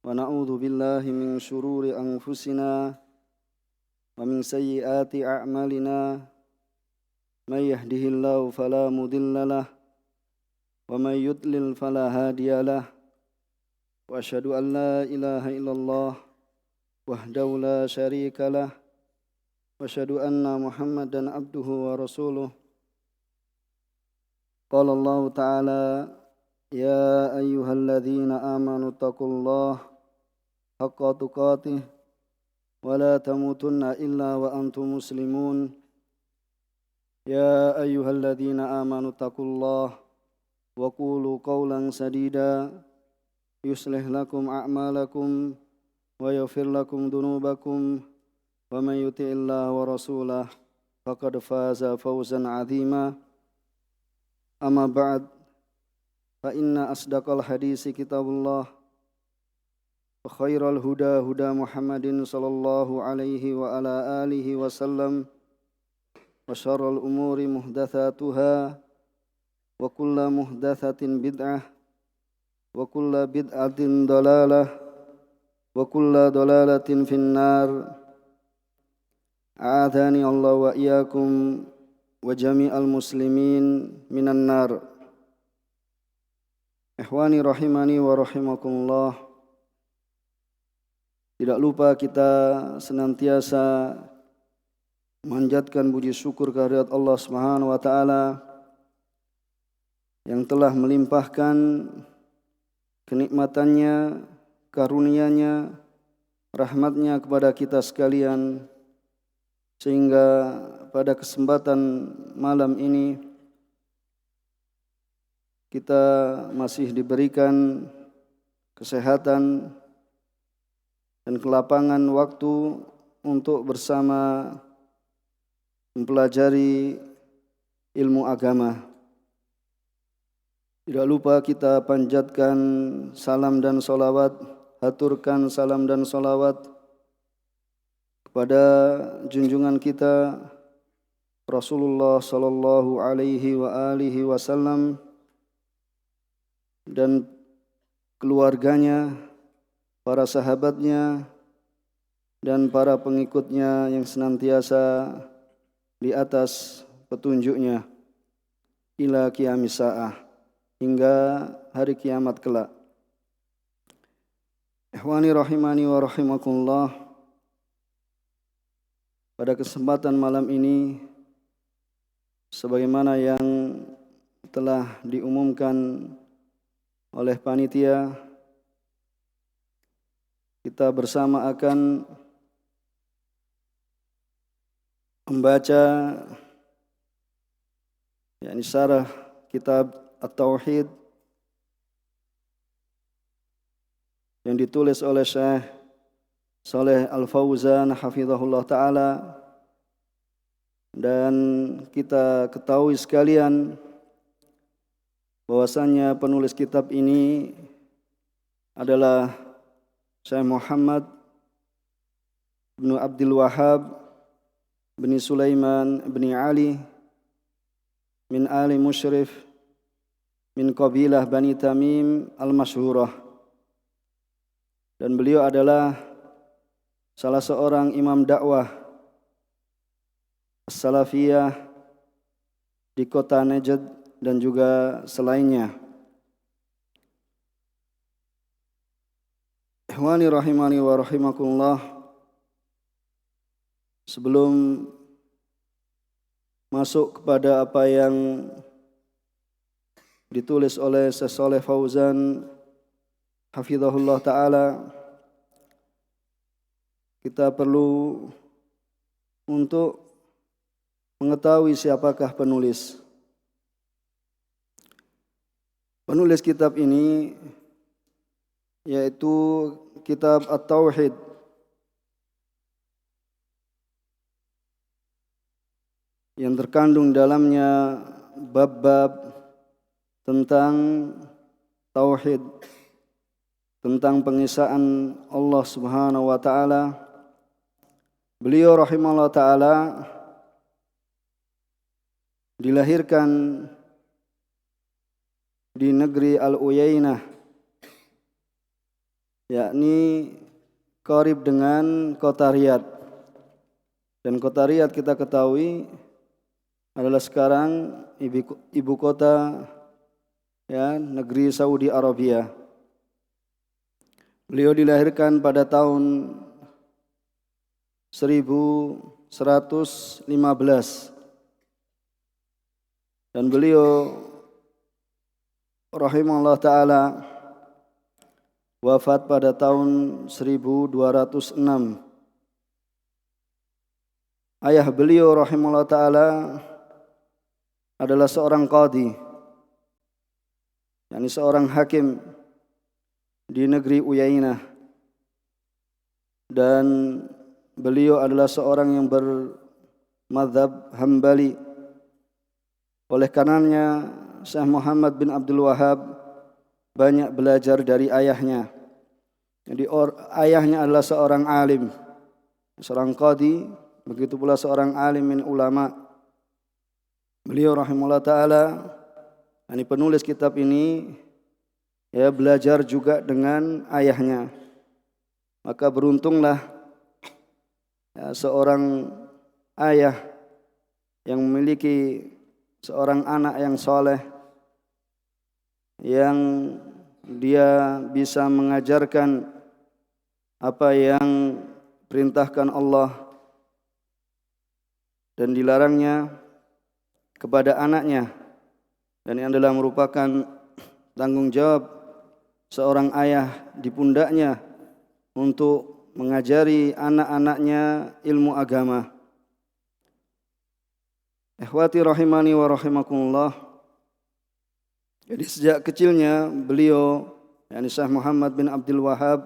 ونعوذ بالله من شرور أنفسنا ومن سيئات أعمالنا من يهده الله فلا مضل له ومن يضلل فلا هادي له وأشهد أن لا إله إلا الله وحده لا شريك له وأشهد أن محمدا عبده ورسوله قال الله تعالى يا أيها الذين آمنوا اتقوا الله حق تقاته ولا تموتن إلا وأنتم مسلمون يا أيها الذين آمنوا اتقوا الله وقولوا قولا سديدا يصلح لكم أعمالكم ويغفر لكم ذنوبكم ومن يطع الله ورسوله فقد فاز فوزا عظيما أما بعد فإن أصدق الحديث كتاب الله وخير الهدى هدى محمد صلى الله عليه وعلى آله وسلم وشر الأمور محدثاتها وكل محدثة بدعة وكل بدعة ضلالة وكل ضلالة في النار أعاذني الله وإياكم وجميع المسلمين من النار. Ikhwani rahimani wa rahimakumullah. Tidak lupa kita senantiasa memanjatkan puji syukur kehadirat Allah Subhanahu wa taala yang telah melimpahkan kenikmatannya, karunia-Nya, rahmat-Nya kepada kita sekalian sehingga pada kesempatan malam ini kita masih diberikan kesehatan dan kelapangan waktu untuk bersama mempelajari ilmu agama. Tidak lupa kita panjatkan salam dan salawat, haturkan salam dan salawat kepada junjungan kita Rasulullah sallallahu alaihi wa alihi wasallam dan keluarganya, para sahabatnya, dan para pengikutnya yang senantiasa di atas petunjuknya ila qiyamis sa'ah, hingga hari kiamat kelak. Ikhwani rahimani wa rahimakumullah. Pada kesempatan malam ini, sebagaimana yang telah diumumkan oleh panitia, kita bersama akan membaca syarah kitab At-Tauhid yang ditulis oleh Syekh Shalih Al-Fauzan hafizahullah ta'ala. Dan kita ketahui sekalian bahwasannya penulis kitab ini adalah Syekh Muhammad bin Abdul Wahhab bin Sulaiman bin Ali min Ali Musyrif min qabilah Bani Tamim al-Masyhurah. Dan beliau adalah salah seorang imam dakwah Salafiyah di kota Najd dan juga selainnya. Ikhwani rahimani wa rahimakumullah. Sebelum masuk kepada apa yang ditulis oleh Syekh Shalih Fauzan hafizahullah ta'ala, kita perlu untuk mengetahui siapakah penulis. Penulis kitab ini yaitu kitab At-Tauhid yang terkandung dalamnya bab-bab tentang tauhid, tentang pengesaan Allah Subhanahu wa taala. Beliau rahimahullah taala dilahirkan di negeri Al-Uyainah yakni qarib dengan kota Riyadh. Dan kota Riyadh kita ketahui adalah sekarang ibu kota ya negeri Saudi Arabia. Beliau dilahirkan pada tahun 1115 dan beliau rahimahullah ta'ala wafat pada tahun 1206. Ayah beliau rahimahullah ta'ala adalah seorang qadhi, yakni seorang hakim di negeri Uyainah, dan beliau adalah seorang yang bermadzhab Hambali. Oleh karenanya Syekh Muhammad bin Abdul Wahhab banyak belajar dari ayahnya. Jadi ayahnya adalah seorang alim, seorang qadhi, begitu pula seorang alim min ulama. Beliau rahimahullah ta'ala, ini penulis kitab ini, ya belajar juga dengan ayahnya. Maka beruntunglah ya, seorang ayah yang memiliki seorang anak yang soleh, yang dia bisa mengajarkan apa yang perintahkan Allah dan dilarangnya kepada anaknya. Dan ini adalah merupakan tanggung jawab seorang ayah di pundaknya untuk mengajari anak-anaknya ilmu agama. Ikhwati rahimani wa rahimakumullah. Jadi sejak kecilnya beliau, yakni Syekh Muhammad bin Abdul Wahhab,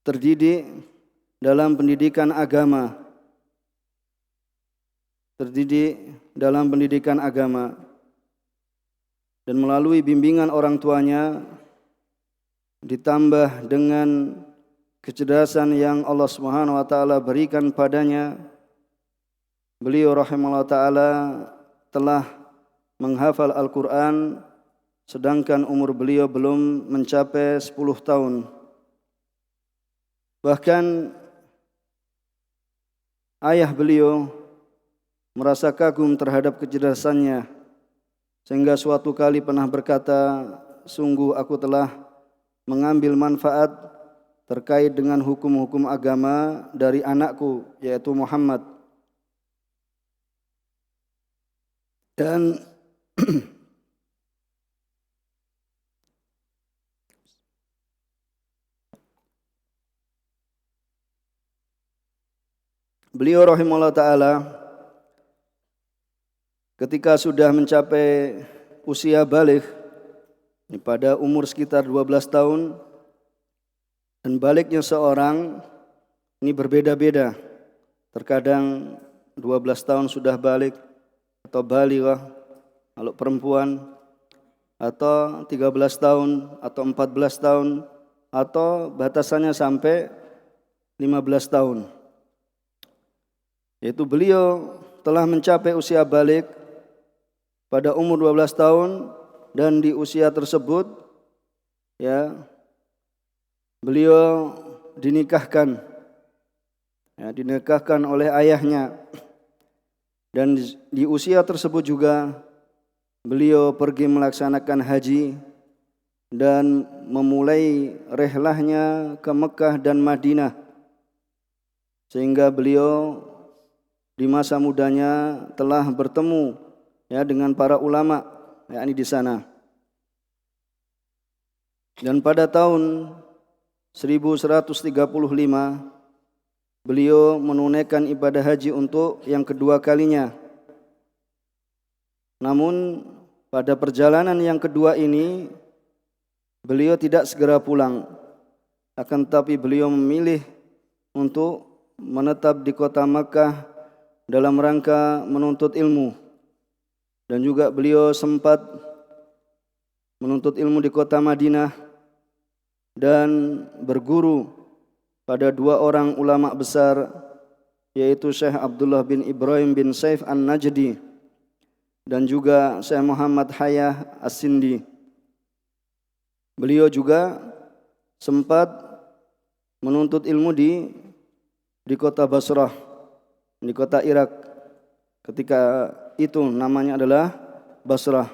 terdidik dalam pendidikan agama. Dan melalui bimbingan orang tuanya ditambah dengan kecerdasan yang Allah Subhanahu wa taala berikan padanya, beliau rahimahullah taala telah menghafal Al-Qur'an sedangkan umur beliau belum mencapai 10 tahun. Bahkan ayah beliau merasa kagum terhadap kecerdasannya, sehingga suatu kali pernah berkata, sungguh aku telah mengambil manfaat terkait dengan hukum-hukum agama dari anakku, yaitu Muhammad. Dan beliau rahimahullah ta'ala ketika sudah mencapai usia baligh pada umur sekitar 12 tahun, dan baliknya seorang ini berbeda-beda. Terkadang 12 tahun sudah balik atau balighah kalau perempuan, atau 13 tahun atau 14 tahun, atau batasannya sampai 15 tahun. Yaitu beliau telah mencapai usia baligh pada umur 12 tahun, dan di usia tersebut ya beliau dinikahkan oleh ayahnya. Dan di usia tersebut juga beliau pergi melaksanakan haji dan memulai rihlahnya ke Mekah dan Madinah, sehingga beliau di masa mudanya telah bertemu ya dengan para ulama yakni di sana. Dan pada tahun 1135 beliau menunaikan ibadah haji untuk yang kedua kalinya. Namun pada perjalanan yang kedua ini beliau tidak segera pulang, akan tetapi beliau memilih untuk menetap di kota Makkah dalam rangka menuntut ilmu. Dan juga beliau sempat menuntut ilmu di kota Madinah dan berguru pada dua orang ulama besar, yaitu Syekh Abdullah bin Ibrahim bin Saif An-Najdi dan juga Syekh Muhammad Hayah As-Sindi. Beliau juga sempat menuntut ilmu di kota Basrah, di kota Irak. Ketika itu namanya adalah Basrah.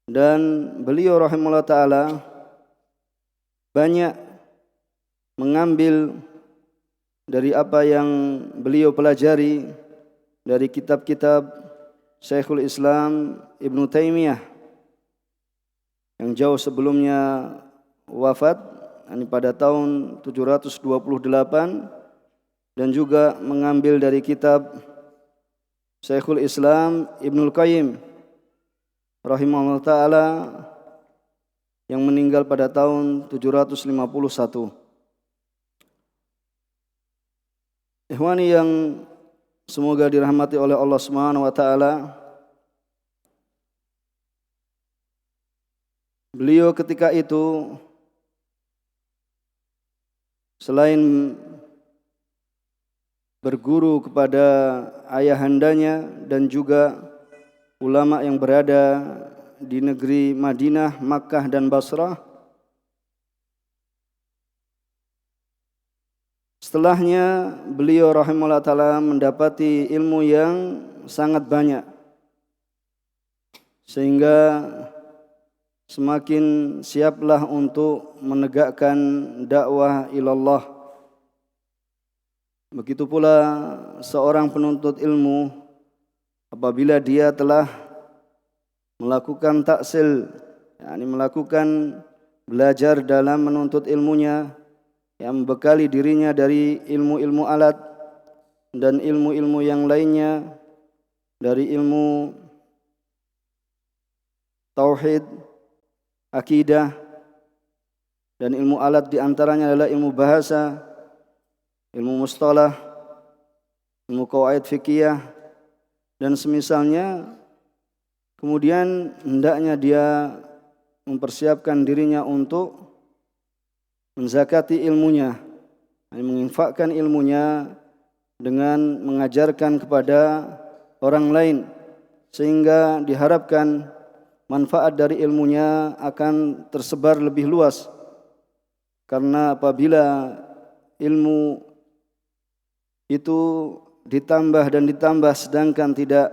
Dan beliau rahimahullah ta'ala banyak mengambil dari apa yang beliau pelajari dari kitab-kitab Syekhul Islam Ibnu Taimiyah yang jauh sebelumnya wafat, ini pada tahun 728, dan juga mengambil dari kitab Syekhul Islam Ibnul Qayyim rahimahullah ta'ala yang meninggal pada tahun 751. Ikhwani yang semoga dirahmati oleh Allah Subhanahu wa taala, beliau ketika itu selain berguru kepada ayahandanya dan juga ulama yang berada di negeri Madinah, Makkah dan Basrah, setelahnya beliau rahimahullah ta'ala mendapati ilmu yang sangat banyak, sehingga semakin siaplah untuk menegakkan dakwah ilallah. Begitu pula seorang penuntut ilmu apabila dia telah melakukan taksil, yakni melakukan belajar dalam menuntut ilmunya, yang membekali dirinya dari ilmu-ilmu alat dan ilmu-ilmu yang lainnya, dari ilmu tauhid, akidah, dan ilmu alat diantaranya adalah ilmu bahasa, ilmu mustalah, ilmu qawaid fikih dan semisalnya. Kemudian hendaknya dia mempersiapkan dirinya untuk menzakati ilmunya, menginfakkan ilmunya dengan mengajarkan kepada orang lain, sehingga diharapkan manfaat dari ilmunya akan tersebar lebih luas. Karena apabila ilmu itu ditambah dan ditambah sedangkan tidak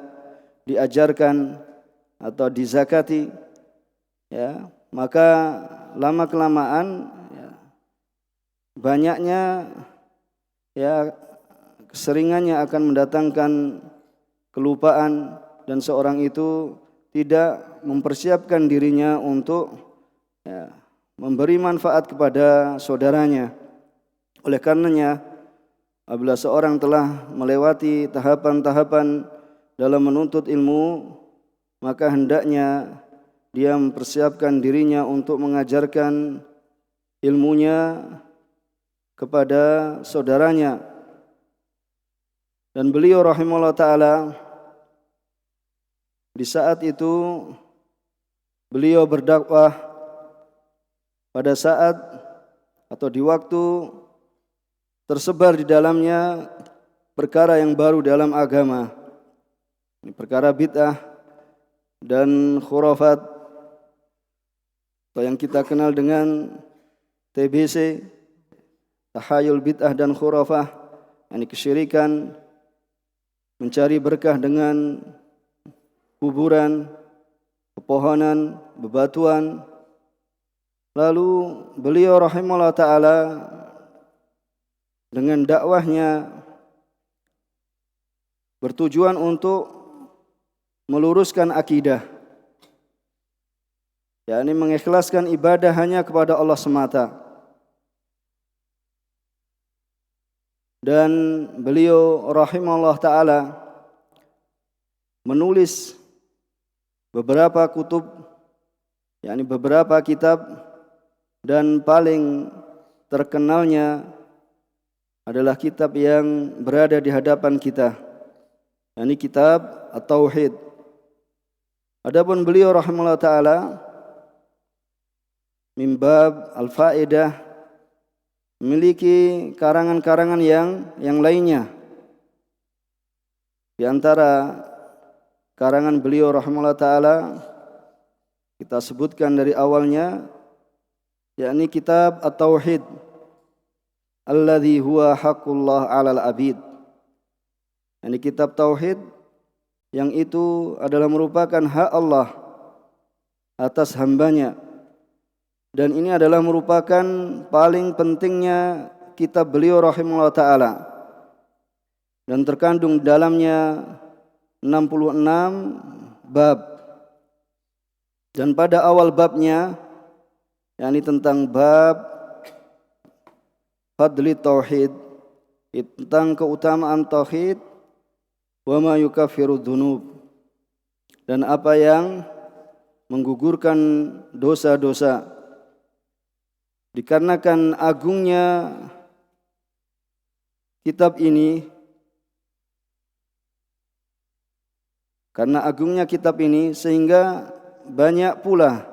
diajarkan atau dizakati, ya, maka lama kelamaan banyaknya, ya, keseringannya akan mendatangkan kelupaan dan seorang itu tidak mempersiapkan dirinya untuk, ya, memberi manfaat kepada saudaranya. Oleh karenanya, apabila seorang telah melewati tahapan-tahapan dalam menuntut ilmu, maka hendaknya dia mempersiapkan dirinya untuk mengajarkan ilmunya kepada saudaranya. Dan beliau rahimahullah ta'ala di saat itu beliau berdakwah pada saat atau di waktu tersebar di dalamnya perkara yang baru dalam agama, ini perkara bid'ah dan khurafat atau yang kita kenal dengan TBC, tahayul bid'ah dan khurafah, yakni kesyirikan, mencari berkah dengan kuburan, pepohonan, bebatuan. Lalu beliau rahimahullah ta'ala dengan dakwahnya bertujuan untuk meluruskan akidah, yakni mengikhlaskan ibadah hanya kepada Allah semata. Dan beliau rahimahullah ta'ala menulis beberapa kutub, yakni beberapa kitab, dan paling terkenalnya adalah kitab yang berada di hadapan kita, yakni kitab At-Tauhid. Adapun beliau rahimahullah ta'ala min bab al-faedah memiliki karangan-karangan yang lainnya. Di antara karangan beliau rahimahullah ta'ala kita sebutkan dari awalnya, yakni kitab At-Tauhid alladzi huwa haqqullah 'alal 'abid. Yakni kitab tauhid yang itu adalah merupakan hak Allah atas hambanya, dan ini adalah merupakan paling pentingnya kitab beliau rahimahullah ta'ala, dan terkandung dalamnya 66 bab. Dan pada awal babnya, yakni tentang bab fadli tauhid, tentang keutamaan tauhid, wa ma yukaffiru dzunub, dan apa yang menggugurkan dosa-dosa. Dikarenakan agungnya kitab ini, sehingga banyak pula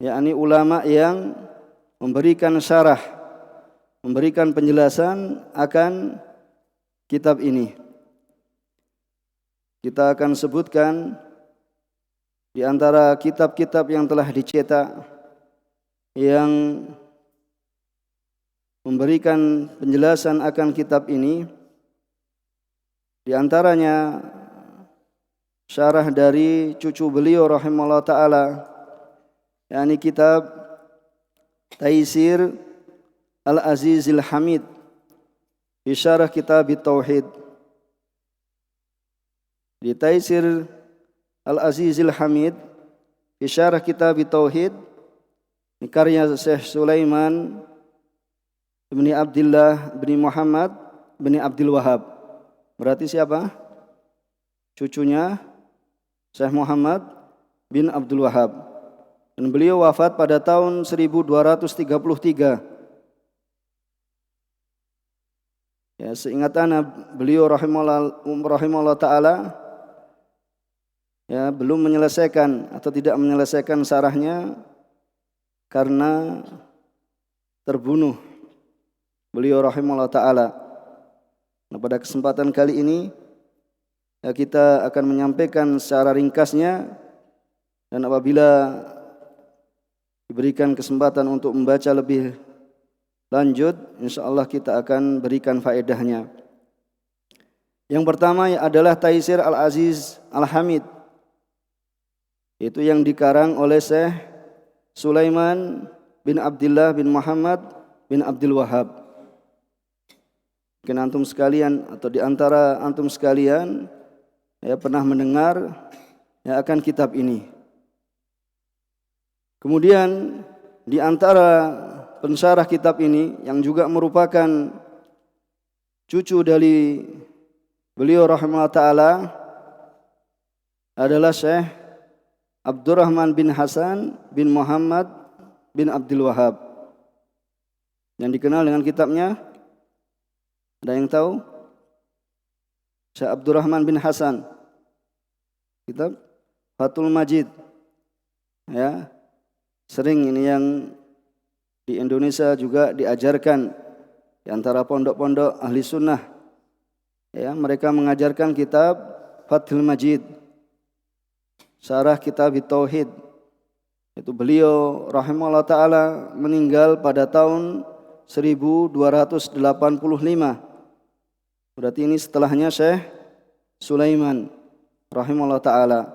yakni ulama yang memberikan syarah, memberikan penjelasan akan kitab ini. Kita akan sebutkan di antara kitab-kitab yang telah dicetak yang memberikan penjelasan akan kitab ini. Di antaranya syarah dari cucu beliau rahimahullah ta'ala, yakni kitab Taisir Al-Azizil Hamid fi syarah kitab Tauhid. Di Taisir Al-Azizil Hamid fi syarah kitab Tauhid, ini karya Syekh Sulaiman bin Abdullah bin Muhammad bin Abdul Wahab. Berarti siapa? Cucunya Syekh Muhammad bin Abdul Wahab. Dan beliau wafat pada tahun 1233. Ya, seingat ana beliau rahimahullah ta'ala ya belum menyelesaikan atau tidak menyelesaikan syarahnya karena terbunuh beliau rahimahullah ta'ala. Nah, pada kesempatan kali ini ya, kita akan menyampaikan secara ringkasnya, dan apabila diberikan kesempatan untuk membaca lebih lanjut, insyaallah kita akan berikan faedahnya. Yang pertama adalah Taisir Al-Aziz Al-Hamid, itu yang dikarang oleh Syekh Sulaiman bin Abdullah bin Muhammad bin Abdul Wahab. Mungkin antum sekalian atau di antara antum sekalian ya pernah mendengar ya akan kitab ini. Kemudian di antara pensyarah kitab ini yang juga merupakan cucu dari beliau rahimahullah ta'ala adalah Syekh Abdurrahman bin Hasan bin Muhammad bin Abdul Wahab, yang dikenal dengan kitabnya, ada yang tahu? Syekh Abdurrahman bin Hasan, kitab Fathul Majid. Ya, sering ini yang di Indonesia juga diajarkan di antara pondok-pondok ahli sunnah. Ya, mereka mengajarkan kitab Fathul Majid, syarah kitab Tauhid. Itu beliau rahimahullah ta'ala meninggal pada tahun 1285. Berarti ini setelahnya Syekh Sulaiman rahimahullah ta'ala.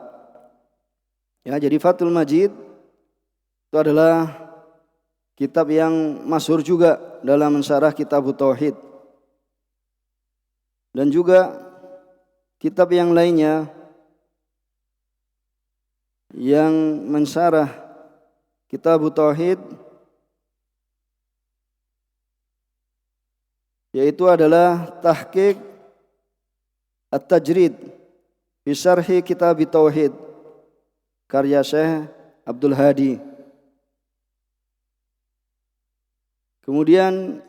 Ya, jadi Fathul Majid itu adalah kitab yang masyhur juga dalam mensyarah kitab Tauhid. Dan juga kitab yang lainnya yang mensyarah kitab Tauhid yaitu adalah Tahqiq At-Tajrid fi Syarhi Kitab Tauhid karya Syekh Abdul Hadi. Kemudian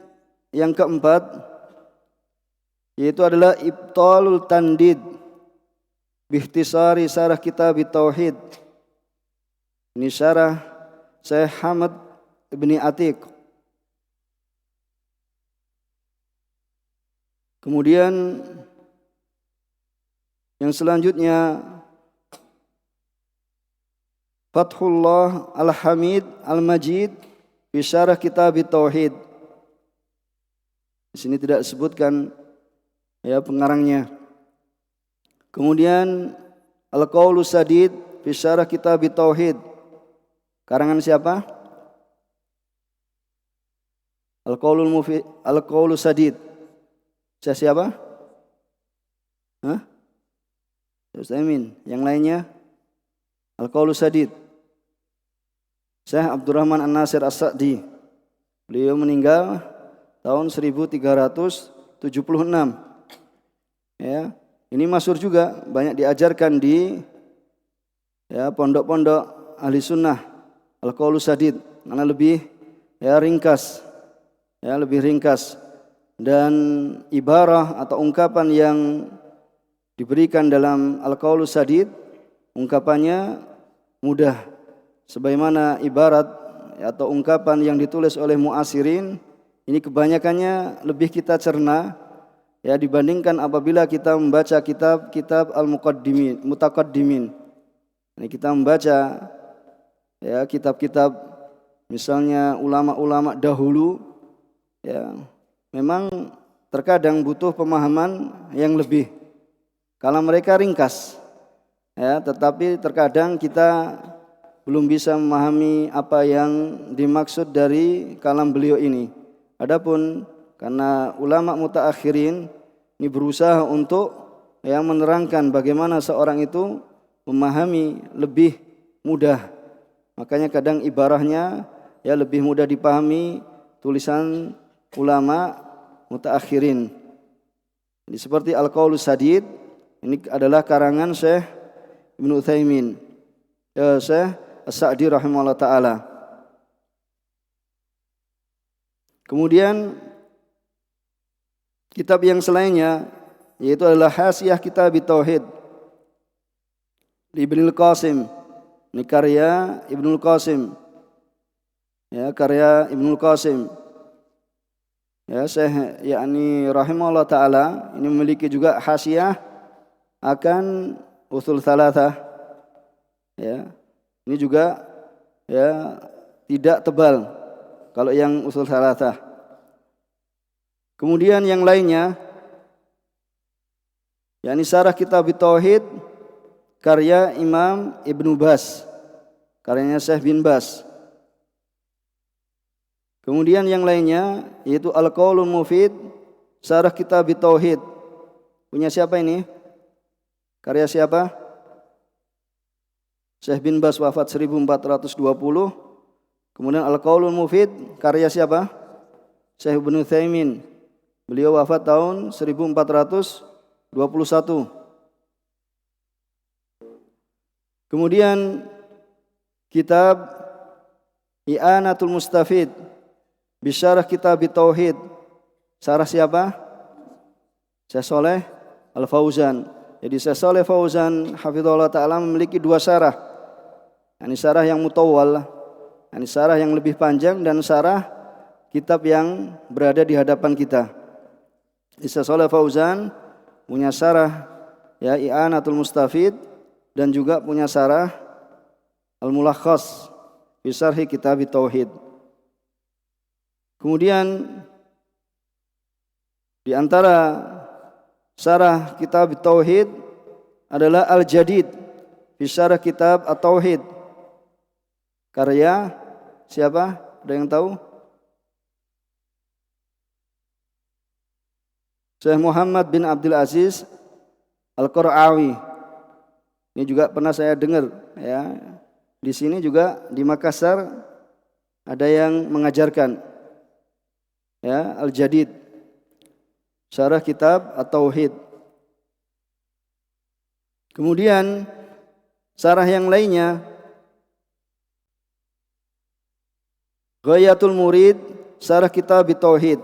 yang keempat yaitu adalah Ibtalul Tandid bihtisari Syarah Kitab Tauhid. Ini syarah Syekh Hamad bin Atiq. Kemudian yang selanjutnya Fathullah Al-Hamid Al-Majid fi syarah kitab tauhid. Di sini tidak disebutkan ya pengarangnya. Kemudian Al-Qaulus Sadid fi syarah kitab tauhid. Karangan siapa? Al-Qaulus Sadid. Siapa? Hah? Utsaimin. Yang lainnya? Al-Qaulus Sadid. Syekh Abdurrahman An-Nasir As-Sa'di. Beliau meninggal tahun 1376. Ya, ini masyhur juga, banyak diajarkan di ya pondok-pondok ahli sunnah. Al-Qaulus Sadid, karena lebih ya ringkas. Ya, lebih ringkas dan ibarah atau ungkapan yang diberikan dalam Al-Qaulus Sadid, ungkapannya mudah. Sebagaimana ibarat atau ungkapan yang ditulis oleh mu'asirin, ini kebanyakannya lebih kita cerna ya dibandingkan apabila kita membaca kitab-kitab mutaqaddimin. Ini kita membaca ya kitab-kitab misalnya ulama-ulama dahulu ya memang terkadang butuh pemahaman yang lebih. Kalau mereka ringkas ya, tetapi terkadang kita belum bisa memahami apa yang dimaksud dari kalam beliau ini. Adapun karena ulama mutaakhirin ini berusaha untuk ya menerangkan bagaimana seorang itu memahami lebih mudah. Makanya kadang ibarahnya ya lebih mudah dipahami tulisan ulama mutaakhirin. Ini seperti Al-Qaulus Sadid, ini adalah karangan Syekh Ibnu Utsaimin. Ya, Syekh As-Sa'di rahimahullah ta'ala. Kemudian kitab yang selainnya yaitu adalah Hasiyah Kitab Tauhid Ibnul Qasim. Ini karya Ibnul Qasim. Ya, karya Ibnul Qasim. Ya, Syekh yakni rahimahullah ta'ala ini memiliki juga hasiyah akan usul thalathah. Ya. Ini juga ya tidak tebal kalau yang usul thalathah. Kemudian yang lainnya yakni syarah kitab tauhid karya Imam Ibnu Baz, karyanya Syekh bin Baz. Kemudian yang lainnya yaitu Al-Qaulul Mufid syarah kitab tauhid. Punya siapa ini? Karya siapa? Syekh bin Baz wafat 1420. Kemudian Al-Qaulul Mufid karya siapa? Syekh Ibnu Utsaimin. Beliau wafat tahun 1421. Kemudian kitab I'anatul Mustafid bisyarah kitab tauhid. Syarah siapa? Syekh Shalih Al-Fauzan. Jadi Syekh Shalih Fauzan hafizahullah ta'ala memiliki dua syarah. Ini syarah yang mutawwal, ini syarah yang lebih panjang dan syarah kitab yang berada di hadapan kita. Syekh Shalih Fauzan punya syarah ya I'anatul Mustafid dan juga punya syarah Al-Mulakhas fi Syarhi Kitab Tauhid. Kemudian di antara syarah kitab Tauhid adalah Al-Jadid fi Syarah Kitab At-Tauhid. Karya siapa? Ada yang tahu? Syekh Muhammad bin Abdul Aziz Al-Qur'awi. Ini juga pernah saya dengar ya. Di sini juga di Makassar ada yang mengajarkan ya Al-Jadid syarah kitab At-Tauhid. Kemudian syarah yang lainnya Ghayatul Murid syarah kitab Tauhid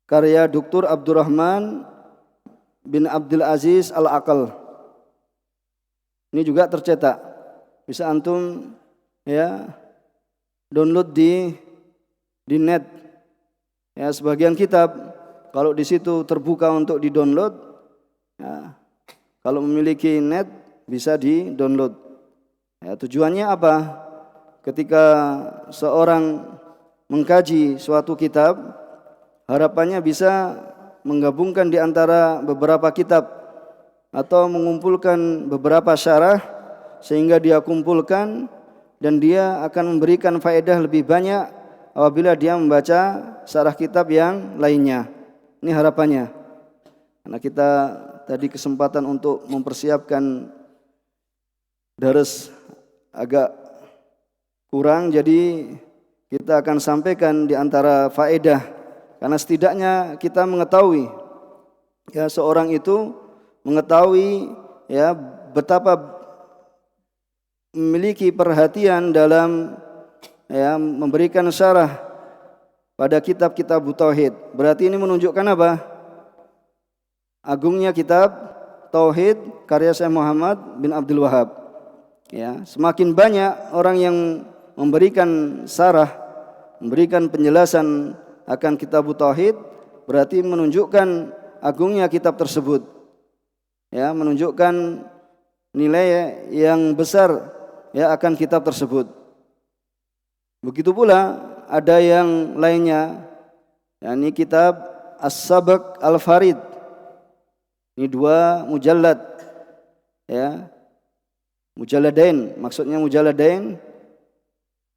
karya Dr. Abdurrahman bin Abdul Aziz Al-Aqal. Ini juga tercetak. Bisa antum ya download di net. Ya, sebagian kitab kalau di situ terbuka untuk di-download ya, kalau memiliki net bisa di-download. Ya, tujuannya apa? ketika seorang mengkaji suatu kitab, harapannya bisa menggabungkan di antara beberapa kitab atau mengumpulkan beberapa syarah sehingga dia kumpulkan dan dia akan memberikan faedah lebih banyak apabila dia membaca syarah kitab yang lainnya. Ini harapannya. Karena kita tadi kesempatan untuk mempersiapkan dars agak kurang, jadi kita akan sampaikan di antara faedah, karena setidaknya kita mengetahui ya, seorang itu mengetahui ya betapa memiliki perhatian dalam ya memberikan syarah pada kitab-kitab tauhid. Berarti ini menunjukkan apa? Agungnya kitab tauhid karya Syekh Muhammad bin Abdul Wahab. Ya, semakin banyak orang yang memberikan syarah, memberikan penjelasan akan kitab tauhid, berarti menunjukkan agungnya kitab tersebut. Ya, menunjukkan nilai yang besar ya akan kitab tersebut. Begitu pula ada yang lainnya, yakni kitab As-Sabaq Al-Farid. Ini 2 mujallad ya. Mujalladain, maksudnya mujalladain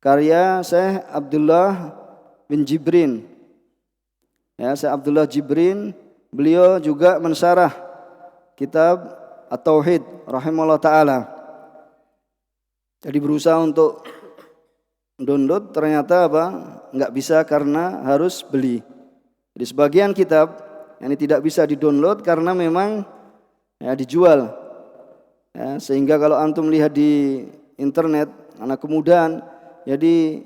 karya Syekh Abdullah bin Jibrin. Ya, Syekh Abdullah Jibrin, beliau juga mensyarah kitab At-Tauhid rahimahullah taala. Jadi berusaha untuk download, ternyata apa? Enggak bisa karena harus beli. Jadi sebagian kitab yang tidak bisa di-download karena memang ya dijual. Ya, sehingga kalau antum lihat di internet, anak kemudahan, jadi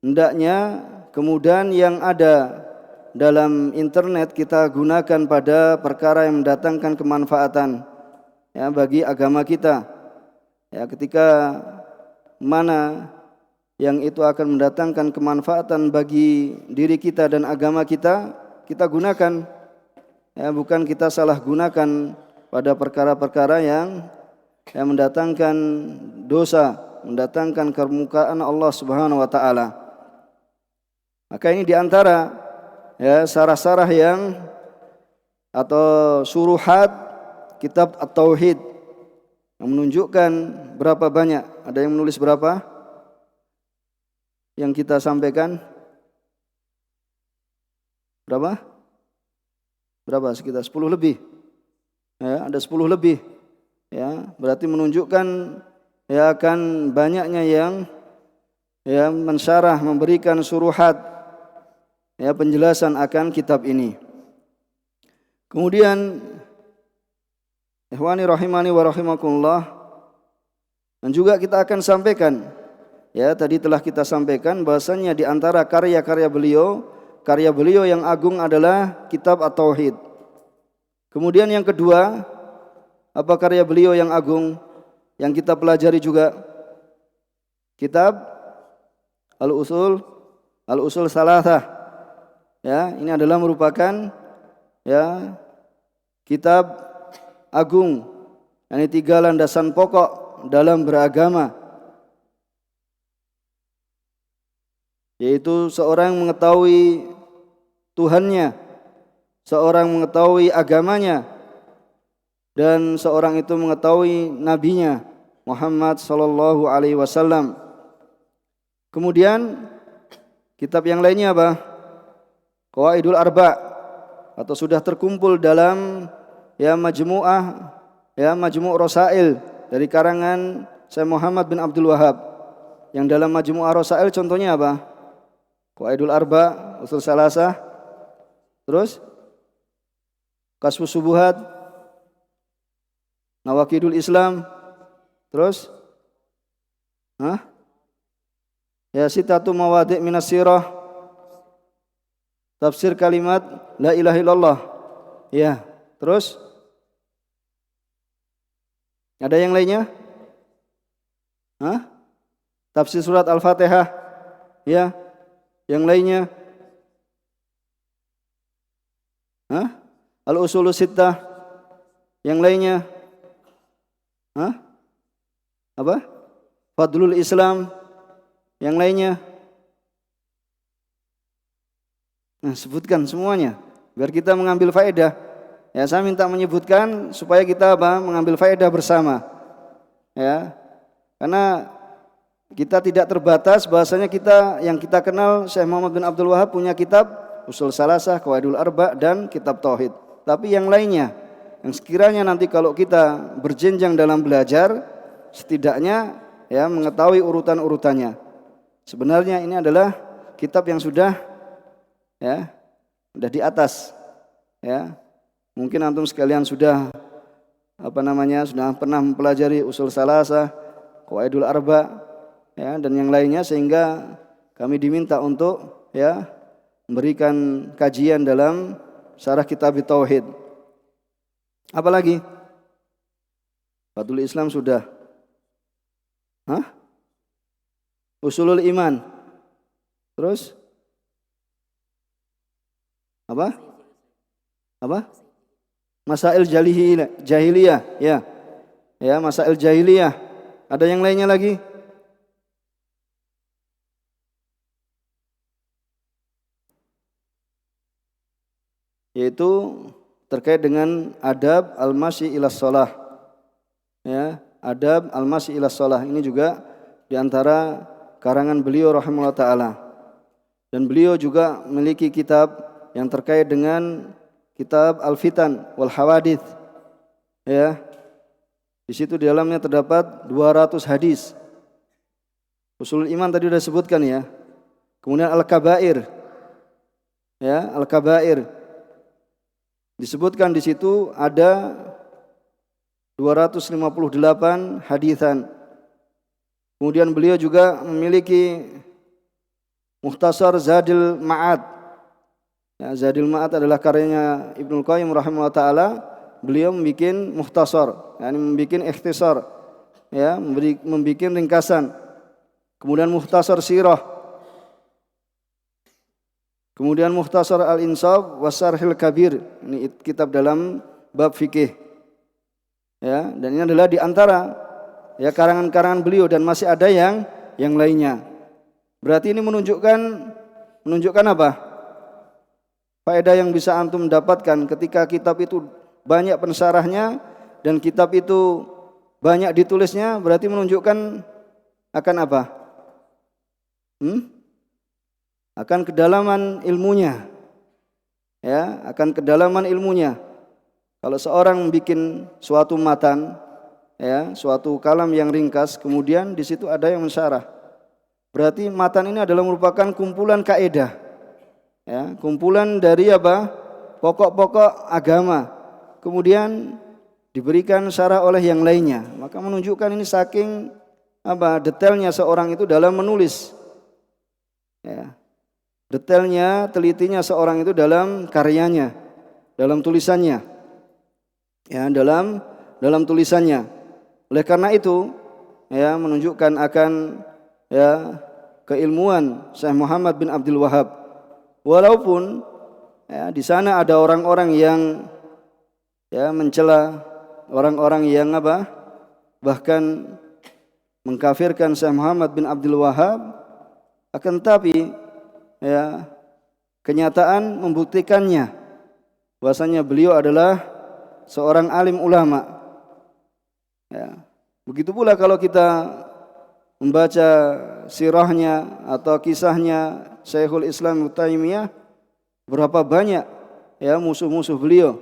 hendaknya kemudahan yang ada dalam internet kita gunakan pada perkara yang mendatangkan kemanfaatan ya bagi agama kita. Ya, ketika mana yang itu akan mendatangkan kemanfaatan bagi diri kita dan agama kita, kita gunakan. Ya, bukan kita salah gunakan pada perkara-perkara yang mendatangkan dosa, mendatangkan kemurkaan Allah Subhanahu wa taala. Maka ini diantara ya sarah-sarah yang atau suruhat kitab At-Tauhid yang menunjukkan berapa banyak. Ada yang menulis berapa? Yang kita sampaikan berapa? Berapa? Sekitar 10 lebih. Ya, ada 10 lebih. Ya, berarti menunjukkan ya akan banyaknya yang ya mensyarah, memberikan suruhat ya penjelasan akan kitab ini. Kemudian ikhwani rahimani wa rahimakumullah, dan juga kita akan sampaikan ya, tadi telah kita sampaikan bahasanya di antara karya-karya beliau yang agung adalah kitab At-Tauhid. Kemudian yang kedua, apa karya beliau yang agung yang kita pelajari juga? Kitab Al-Usul Salasah. Ya, ini adalah merupakan ya kitab agung. Ini 3 landasan pokok dalam beragama. Yaitu seorang mengetahui Tuhannya, seorang mengetahui agamanya, dan seorang itu mengetahui nabinya Muhammad sallallahu alaihi wasallam. Kemudian kitab yang lainnya apa? Qawaidul Arba, atau sudah terkumpul dalam ya majmu'ah ya Majmu' Rasail dari karangan Syekh Muhammad bin Abdul Wahab. Yang dalam Majmu'ah Rasail contohnya apa? Qawaidul Arba, Usul Salasah, terus Kasfus Subuhat, Nawaqidul Islam, terus ya Sitatu Mawadi' Minas Sirah, Tafsir kalimat La ilaha illallah. Ya, terus ada yang lainnya? Tafsir surat Al-Fatihah. Ya, yang lainnya? Al-Usulus Sittah. Yang lainnya? Apa? Fadlul Islam. Yang lainnya? Nah, sebutkan semuanya biar kita mengambil faedah. Ya, saya minta menyebutkan supaya kita mengambil faedah bersama. Ya. Karena kita tidak terbatas bahasanya yang kita kenal Syekh Muhammad bin Abdul Wahab punya kitab Ushul Salasah, Qawaidul Arba dan kitab Tauhid. Tapi yang lainnya yang sekiranya nanti kalau kita berjenjang dalam belajar setidaknya ya mengetahui urutan-urutannya. Sebenarnya ini adalah kitab yang sudah di atas ya. Mungkin antum sekalian sudah sudah pernah mempelajari Ushul Salasah, Qawaidul Arba ya dan yang lainnya sehingga kami diminta untuk memberikan kajian dalam syarah kitab Tauhid. Apalagi? Fathul Islam sudah. Usulul Iman. Terus? Apa? Masail jahiliyah, ya. Ya, masail jahiliyah. Ada yang lainnya lagi? Yaitu terkait dengan adab al-masyi ila shalah. Ya, adab al-masyi ila shalah ini juga di antara karangan beliau rahimahullah taala. Dan beliau juga memiliki kitab yang terkait dengan kitab Al-Fitan wal Hawadith. Ya. Di situ di dalamnya terdapat 200 hadis. Ushul Iman tadi sudah sebutkan ya. Kemudian Al-Kabair. Ya, Al-Kabair. Disebutkan di situ ada 258 hadisan. Kemudian beliau juga memiliki Mukhtasar Zadil Ma'ad. Ya, Zadil Ma'ad adalah karyanya Ibnu Qayyim rahimahullah taala. Beliau membuat mukhtasar, yakni membuat ikhtisar, ya, membuat ringkasan. Kemudian Mukhtasar Sirah. Kemudian Mukhtasar Al-Insaf wa Syarhil Kabir. Ini kitab dalam bab fikih. Ya, dan ini adalah di antara ya karangan-karangan beliau dan masih ada yang lainnya. Berarti ini menunjukkan apa? Faedah yang bisa antum dapatkan ketika kitab itu banyak pensarahnya dan kitab itu banyak ditulisnya, berarti menunjukkan akan apa? Akan kedalaman ilmunya. Ya, akan kedalaman ilmunya. Kalau seorang membuat suatu matan, ya, suatu kalam yang ringkas, kemudian di situ ada yang mensyarah. Berarti matan ini adalah merupakan kumpulan kaidah. Ya, kumpulan dari apa? Pokok-pokok agama. Kemudian diberikan syarah oleh yang lainnya. Maka menunjukkan ini saking detailnya seorang itu dalam menulis. Ya. Detailnya, telitinya seorang itu dalam karyanya, dalam tulisannya. Ya, dalam tulisannya. Oleh karena itu, ya, menunjukkan akan ya keilmuan Syekh Muhammad bin Abdul Wahab. Walaupun ya, di sana ada orang-orang yang ya mencela, orang-orang yang bahkan mengkafirkan Syekh Muhammad bin Abdul Wahab, akan tapi ya kenyataan membuktikannya bahwasanya beliau adalah seorang alim ulama. Ya, begitu pula kalau kita membaca sirahnya atau kisahnya Syekhul Islam Ibnu Taimiyah, berapa banyak ya musuh-musuh beliau.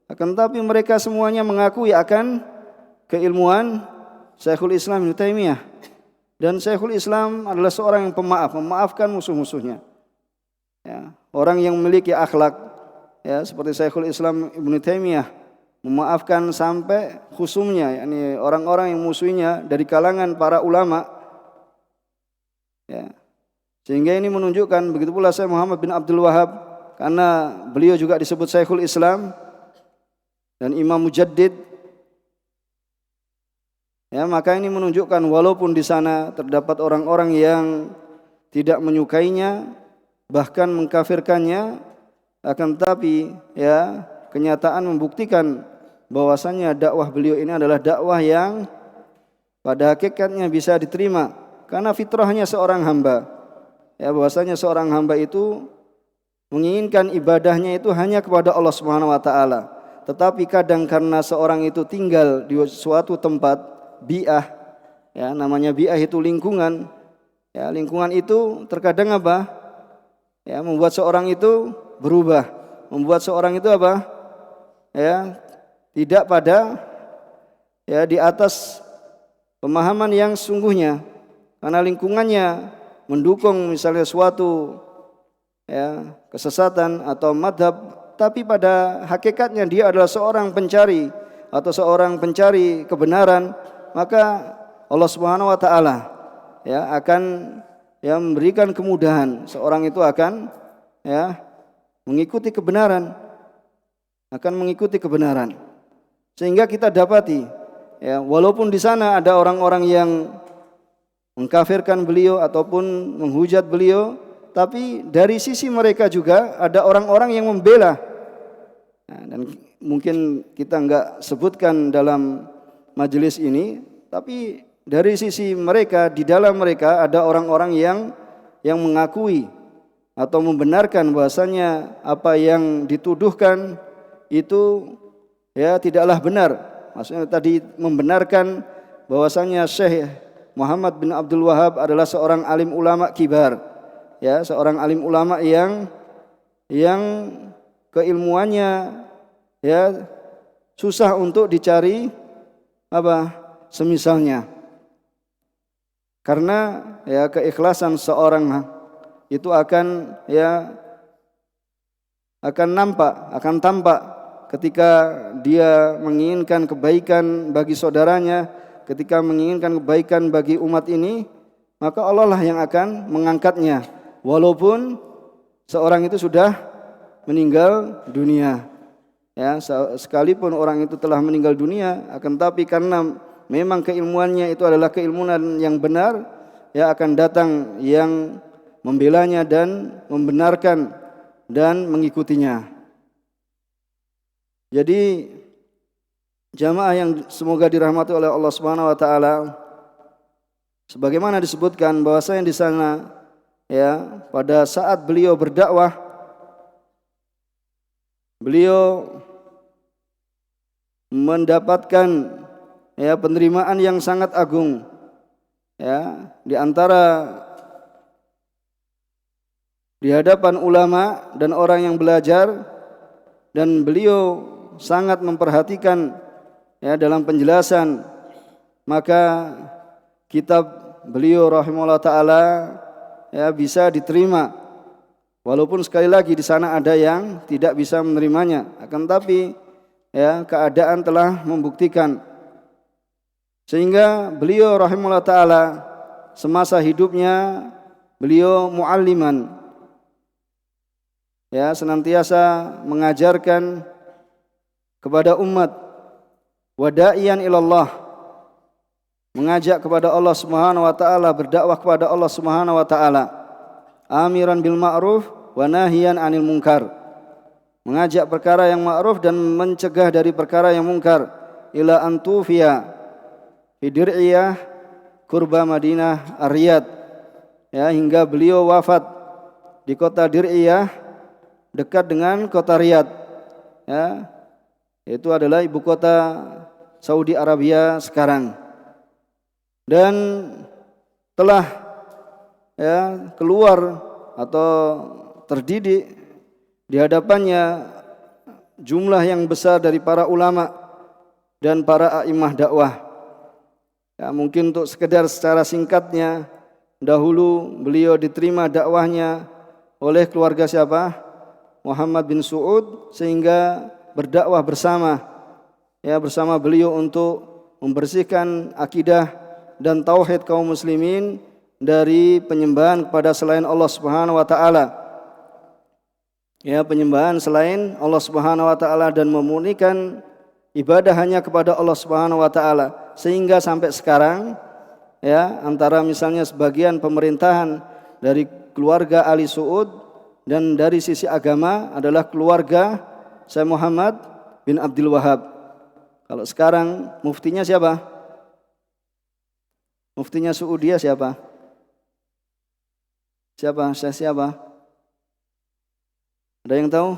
Akan tapi mereka semuanya mengakui akan keilmuan Syekhul Islam Ibnu Taimiyah. Dan Syekhul Islam adalah seorang yang pemaaf, memaafkan musuh-musuhnya. Ya, orang yang memiliki akhlak ya seperti Syekhul Islam Ibnu Taimiyah, memaafkan sampai khusumnya, yakni orang-orang yang musuhnya dari kalangan para ulama. Ya. Sehingga ini menunjukkan begitu pula Syekh Muhammad bin Abdul Wahab, karena beliau juga disebut Syekhul Islam dan Imam Mujaddid. Ya, maka ini menunjukkan walaupun di sana terdapat orang-orang yang tidak menyukainya, bahkan mengkafirkannya, akan tapi ya kenyataan membuktikan bahwasannya dakwah beliau ini adalah dakwah yang pada hakikatnya bisa diterima Karena fitrahnya seorang hamba, ya, bahwasanya seorang hamba itu menginginkan ibadahnya itu hanya kepada Allah Subhanahu wa taala. Tetapi kadang karena seorang itu tinggal di suatu tempat bi'ah, ya, namanya bi'ah itu lingkungan. Ya, lingkungan itu terkadang apa? Ya, membuat seorang itu berubah, membuat seorang itu apa? Ya, tidak pada, ya, di atas pemahaman yang sungguhnya. Karena lingkungannya mendukung misalnya suatu, ya, kesesatan atau madhab, tapi pada hakikatnya dia adalah seorang pencari atau seorang pencari kebenaran, maka Allah Subhanahu wa taala, ya, akan, ya, memberikan kemudahan, seorang itu akan, ya, mengikuti kebenaran, akan mengikuti kebenaran. Sehingga kita dapati, ya, walaupun di sana ada orang-orang yang mengkafirkan beliau ataupun menghujat beliau, tapi dari sisi mereka juga ada orang-orang yang membela. Nah, dan mungkin kita enggak sebutkan dalam majelis ini, tapi dari sisi mereka, di dalam mereka ada orang-orang yang mengakui atau membenarkan bahwasanya apa yang dituduhkan itu, ya, tidaklah benar. Maksudnya tadi membenarkan bahwasanya Syekh Muhammad bin Abdul Wahab adalah seorang alim ulama kibar, ya, seorang alim ulama yang keilmuannya, ya, susah untuk dicari apa semisalnya. Karena, ya, keikhlasan seorang itu akan, ya, akan tampak ketika dia menginginkan kebaikan bagi saudaranya, ketika menginginkan kebaikan bagi umat ini, maka Allah lah yang akan mengangkatnya walaupun seorang itu sudah meninggal dunia. Ya, sekalipun orang itu telah meninggal dunia, akan tapi karena memang keilmuannya itu adalah keilmuan yang benar, ya, akan datang yang membelanya dan membenarkan dan mengikutinya. Jadi jamaah yang semoga dirahmati oleh Allah Subhanahu wa taala, sebagaimana disebutkan bahwasanya di sana, ya, pada saat beliau berdakwah, beliau mendapatkan, ya, penerimaan yang sangat agung, ya, di antara di hadapan ulama dan orang yang belajar, dan beliau sangat memperhatikan, ya, dalam penjelasan, maka kitab beliau rahimahullah taala, ya, bisa diterima walaupun sekali lagi di sana ada yang tidak bisa menerimanya, akan tapi, ya, keadaan telah membuktikan. Sehingga beliau rahimahullah taala semasa hidupnya beliau mualliman, ya, senantiasa mengajarkan kepada umat, wada'iyan ilallah, mengajak kepada Allah Subhanahu wa taala, berdakwah kepada Allah Subhanahu wa taala, amiran bil ma'ruf wa nahiyan 'anil munkar, mengajak perkara yang ma'ruf dan mencegah dari perkara yang munkar, ila antufiya fi dir'iyah kurba Madinah Ar-Riyadh, ya, hingga beliau wafat di kota Dir'iyah dekat dengan kota Riyadh, ya, itu adalah ibu kota Saudi Arabia sekarang. Dan telah, ya, keluar atau terdidik di hadapannya jumlah yang besar dari para ulama dan para a'imah dakwah. Ya, mungkin untuk sekedar secara singkatnya, dahulu beliau diterima dakwahnya oleh keluarga siapa? Muhammad bin Su'ud, sehingga berdakwah bersama, ya, bersama beliau untuk membersihkan akidah dan tauhid kaum muslimin dari penyembahan kepada selain Allah Subhanahu wa taala. Ya, penyembahan selain Allah Subhanahu wa taala, dan memurnikan ibadah hanya kepada Allah Subhanahu wa taala. Sehingga sampai sekarang, ya, antara misalnya sebagian pemerintahan dari keluarga Ali Su'ud dan dari sisi agama adalah keluarga Syekh Muhammad bin Abdul Wahab. Kalau sekarang muftinya siapa? Muftinya Saudiyah siapa? Siapa? Syekh siapa? Ada yang tahu?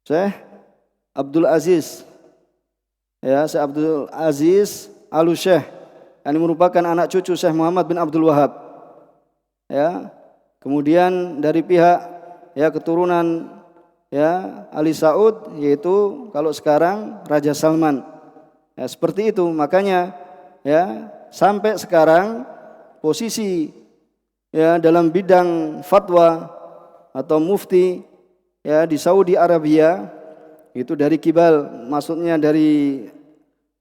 Syekh Abdul Aziz. Ya, Syekh Abdul Aziz Al-Syekh. Ini merupakan anak cucu Syekh Muhammad bin Abdul Wahab. Ya. Kemudian dari pihak ya keturunan ya Ali Saud, yaitu kalau sekarang Raja Salman. Ya, seperti itu. Makanya ya sampai sekarang posisi ya dalam bidang fatwa atau mufti ya di Saudi Arabia itu dari kibal, maksudnya dari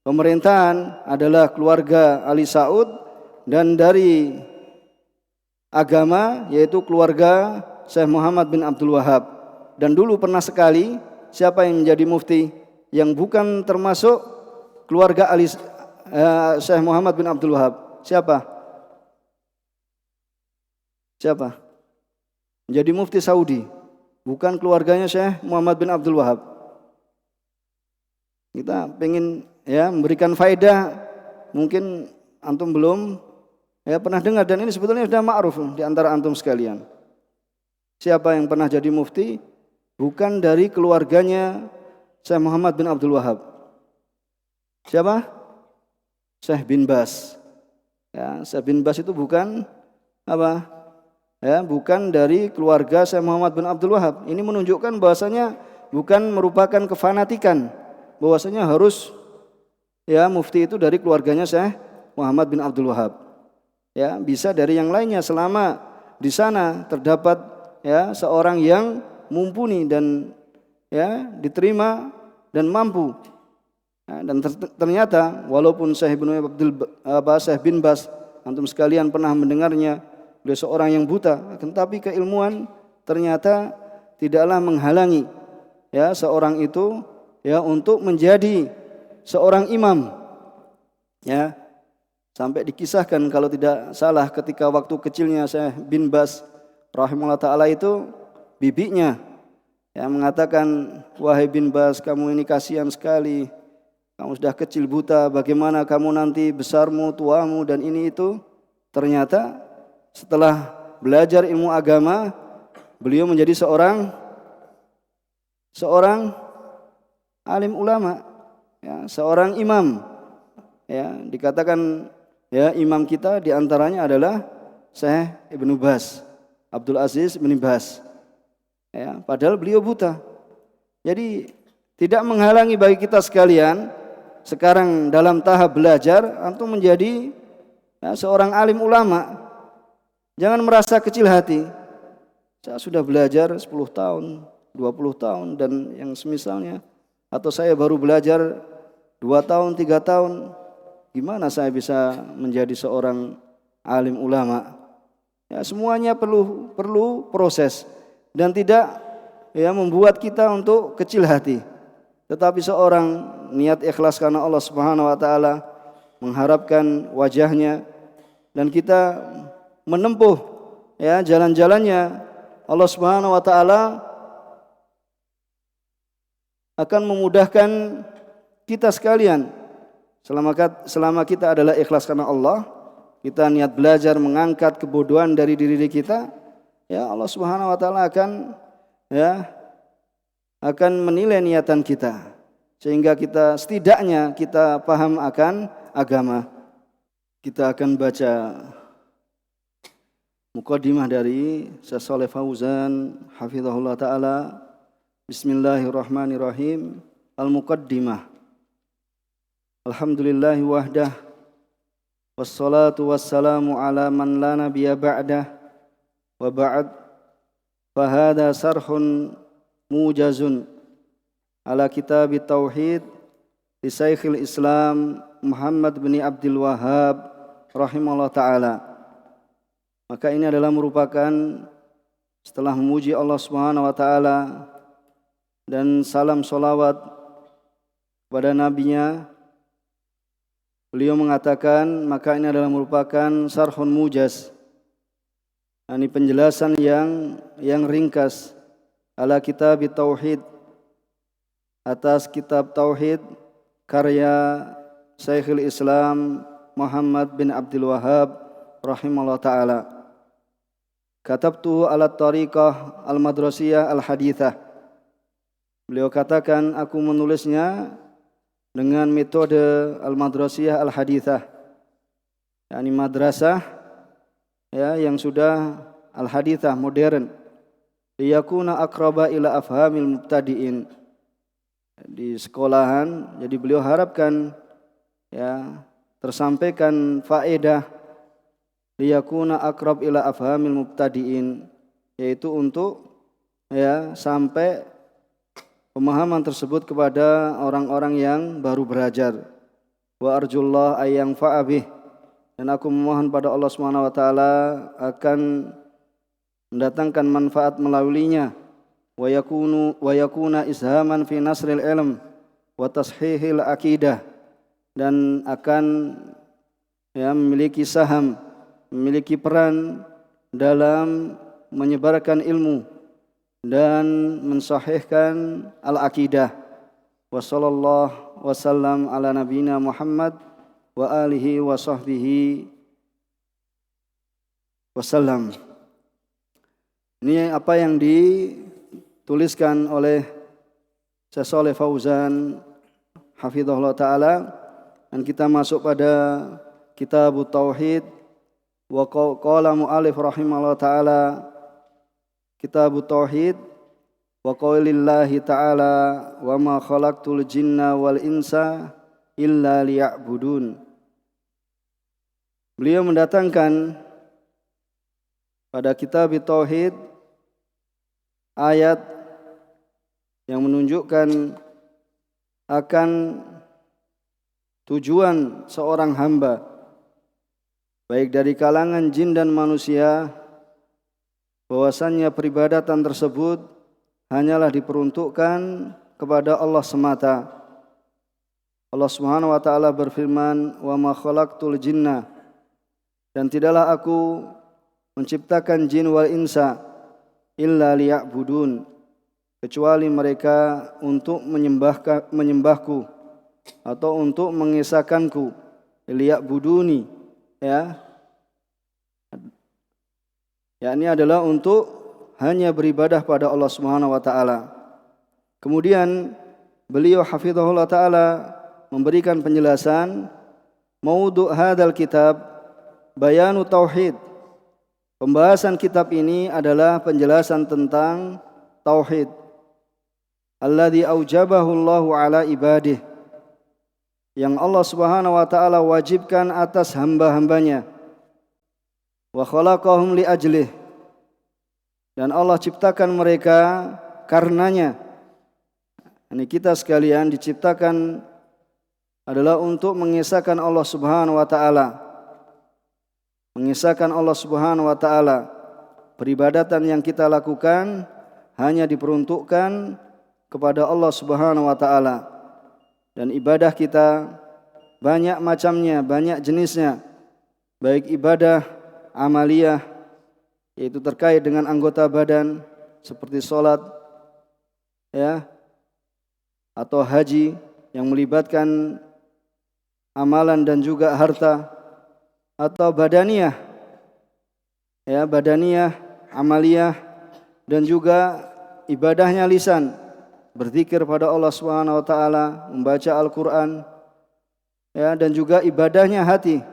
pemerintahan adalah keluarga Ali Saud, dan dari agama yaitu keluarga Syekh Muhammad bin Abdul Wahab. Dan dulu pernah sekali siapa yang menjadi mufti yang bukan termasuk keluarga Syekh Muhammad bin Abdul Wahab? Siapa? Siapa? Menjadi mufti Saudi, bukan keluarganya Syekh Muhammad bin Abdul Wahab. Kita pengen ya memberikan faedah, mungkin antum belum ya pernah dengar, dan ini sebetulnya sudah ma'ruf di antara antum sekalian. Siapa yang pernah jadi mufti bukan dari keluarganya Syekh Muhammad bin Abdul Wahab? Siapa? Syekh bin Bas. Ya, Syekh bin Bas itu bukan apa? Ya, bukan dari keluarga Syekh Muhammad bin Abdul Wahab. Ini menunjukkan bahwasanya bukan merupakan kefanatikan, bahwasanya harus ya mufti itu dari keluarganya Syekh Muhammad bin Abdul Wahab. Ya, bisa dari yang lainnya selama di sana terdapat ya seorang yang mumpuni dan ya diterima dan mampu. Ya, dan ternyata walaupun Syekh bin Bas antum sekalian pernah mendengarnya, beliau seorang yang buta, tetapi keilmuan ternyata tidaklah menghalangi ya seorang itu ya untuk menjadi seorang imam. Ya, sampai dikisahkan kalau tidak salah ketika waktu kecilnya Syekh bin Bas rahimahullah taala itu bibinya yang mengatakan, wahai bin Bas, kamu ini kasihan sekali, kamu sudah kecil buta, bagaimana kamu nanti besarmu, tuamu, dan ini itu. Ternyata setelah belajar ilmu agama, beliau menjadi seorang alim ulama, ya, seorang imam. Ya, dikatakan ya imam kita diantaranya adalah Syekh Ibnu Bas, Abdul Aziz bin Bas. Ya, padahal beliau buta. Jadi tidak menghalangi bagi kita sekalian sekarang dalam tahap belajar antum menjadi ya, seorang alim ulama. Jangan merasa kecil hati. Saya sudah belajar 10 tahun, 20 tahun dan yang semisalnya, atau saya baru belajar 2 tahun, 3 tahun. Gimana saya bisa menjadi seorang alim ulama? Ya, semuanya perlu proses dan tidak ya membuat kita untuk kecil hati. Tetapi seorang niat ikhlas karena Allah Subhanahu wa taala, mengharapkan wajahnya, dan kita menempuh ya jalan-jalannya, Allah Subhanahu wa taala akan memudahkan kita sekalian. Selama kita adalah ikhlas karena Allah, kita niat belajar mengangkat kebodohan dari diri kita, ya Allah Subhanahu wa taala akan menilai niatan kita, sehingga kita setidaknya kita paham akan agama. Kita akan baca muqaddimah dari Syekh Shalih Fauzan hafizahullah taala. Bismillahirrahmanirrahim. Al-Muqaddimah. Alhamdulillahi wahdah, wassalatu wassalamu ala man la nabiyya ba'dah, wa ba'd, fahada sarhun mujazun ala kitab tauhid li Syekhul Islam Muhammad bin Abdul Wahhab rahimahullah ta'ala. Maka ini adalah merupakan setelah memuji Allah Subhanahu wa ta'ala dan salam salawat kepada nabinya, beliau mengatakan, maka ini adalah merupakan sarhun mujaz, ini penjelasan yang ringkas ala kitab tauhid, atas kitab tauhid karya Syekhul Islam Muhammad bin Abdul Wahhab rahimahullah ta'ala. Katabtu ala tariqah al-madrasiyah al-hadithah. Beliau katakan, aku menulisnya dengan metode al-madrasiyah al-hadithah, yakni madrasah yang sudah al-hadithah, modern. Liyakuna aqraba ila afhamil mubtadi'in. Di sekolahan, jadi beliau harapkan tersampaikan faedah liyakuna aqrab ila afhamil mubtadi'in, yaitu untuk sampai pemahaman tersebut kepada orang-orang yang baru belajar. Wa arjullah ayyang fa'abih, dan aku memohon pada Allah Subhanahu wa taala akan mendatangkan manfaat melaluinya. Wa yakuna ishaman fi nasril ilm wa tashihil aqidah, dan akan memiliki saham, memiliki peran dalam menyebarkan ilmu dan mensahihkan al-aqidah. Wa sallallahu wasallam ala nabiyina Muhammad wa alihi wa sahbihi wasallam. Ini apa yang dituliskan oleh Syekh Shalih Fauzan hafizahullah ta'ala, dan kita masuk pada kitab Tauhid. Wa qala mu'alif rahimahullah ta'ala, kitab Tauhid, wa qaulillahi ta'ala wa ma khalaqtul jinna wal insa illa liya'budun. Beliau mendatangkan pada kitab Tauhid ayat yang menunjukkan akan tujuan seorang hamba, baik dari kalangan jin dan manusia, bahwasannya peribadatan tersebut hanyalah diperuntukkan kepada Allah semata. Allah Subhanahu wa taala berfirman, "Wa ma khalaqtul jinna," dan tidaklah aku menciptakan jin wal insa illa liya'budun, kecuali mereka untuk menyembahku atau untuk mengesahkanku. Liya'buduni, ini adalah untuk hanya beribadah pada Allah Subhanahu wa taala. Kemudian beliau hafizahullah taala memberikan penjelasan, maudhu' hadzal kitab bayanu tauhid. Pembahasan kitab ini adalah penjelasan tentang tauhid. Alladzi aujabahu Allahu ala ibadih, yang Allah Subhanahu wa taala wajibkan atas hamba-hambanya. Wa khalaqahum li ajlih, dan Allah ciptakan mereka karenanya. Ini kita sekalian diciptakan adalah untuk mengesahkan Allah Subhanahu wa taala. Mengesahkan Allah Subhanahu wa taala. Peribadatan yang kita lakukan hanya diperuntukkan kepada Allah Subhanahu wa taala. Dan ibadah kita banyak macamnya, banyak jenisnya. Baik ibadah amaliyah, yaitu terkait dengan anggota badan seperti sholat, atau haji yang melibatkan amalan dan juga harta, atau badaniyah, badaniyah, amaliyah, dan juga ibadahnya lisan, berzikir pada Allah Subhanahu wa taala, membaca Al-Qur'an, dan juga ibadahnya hati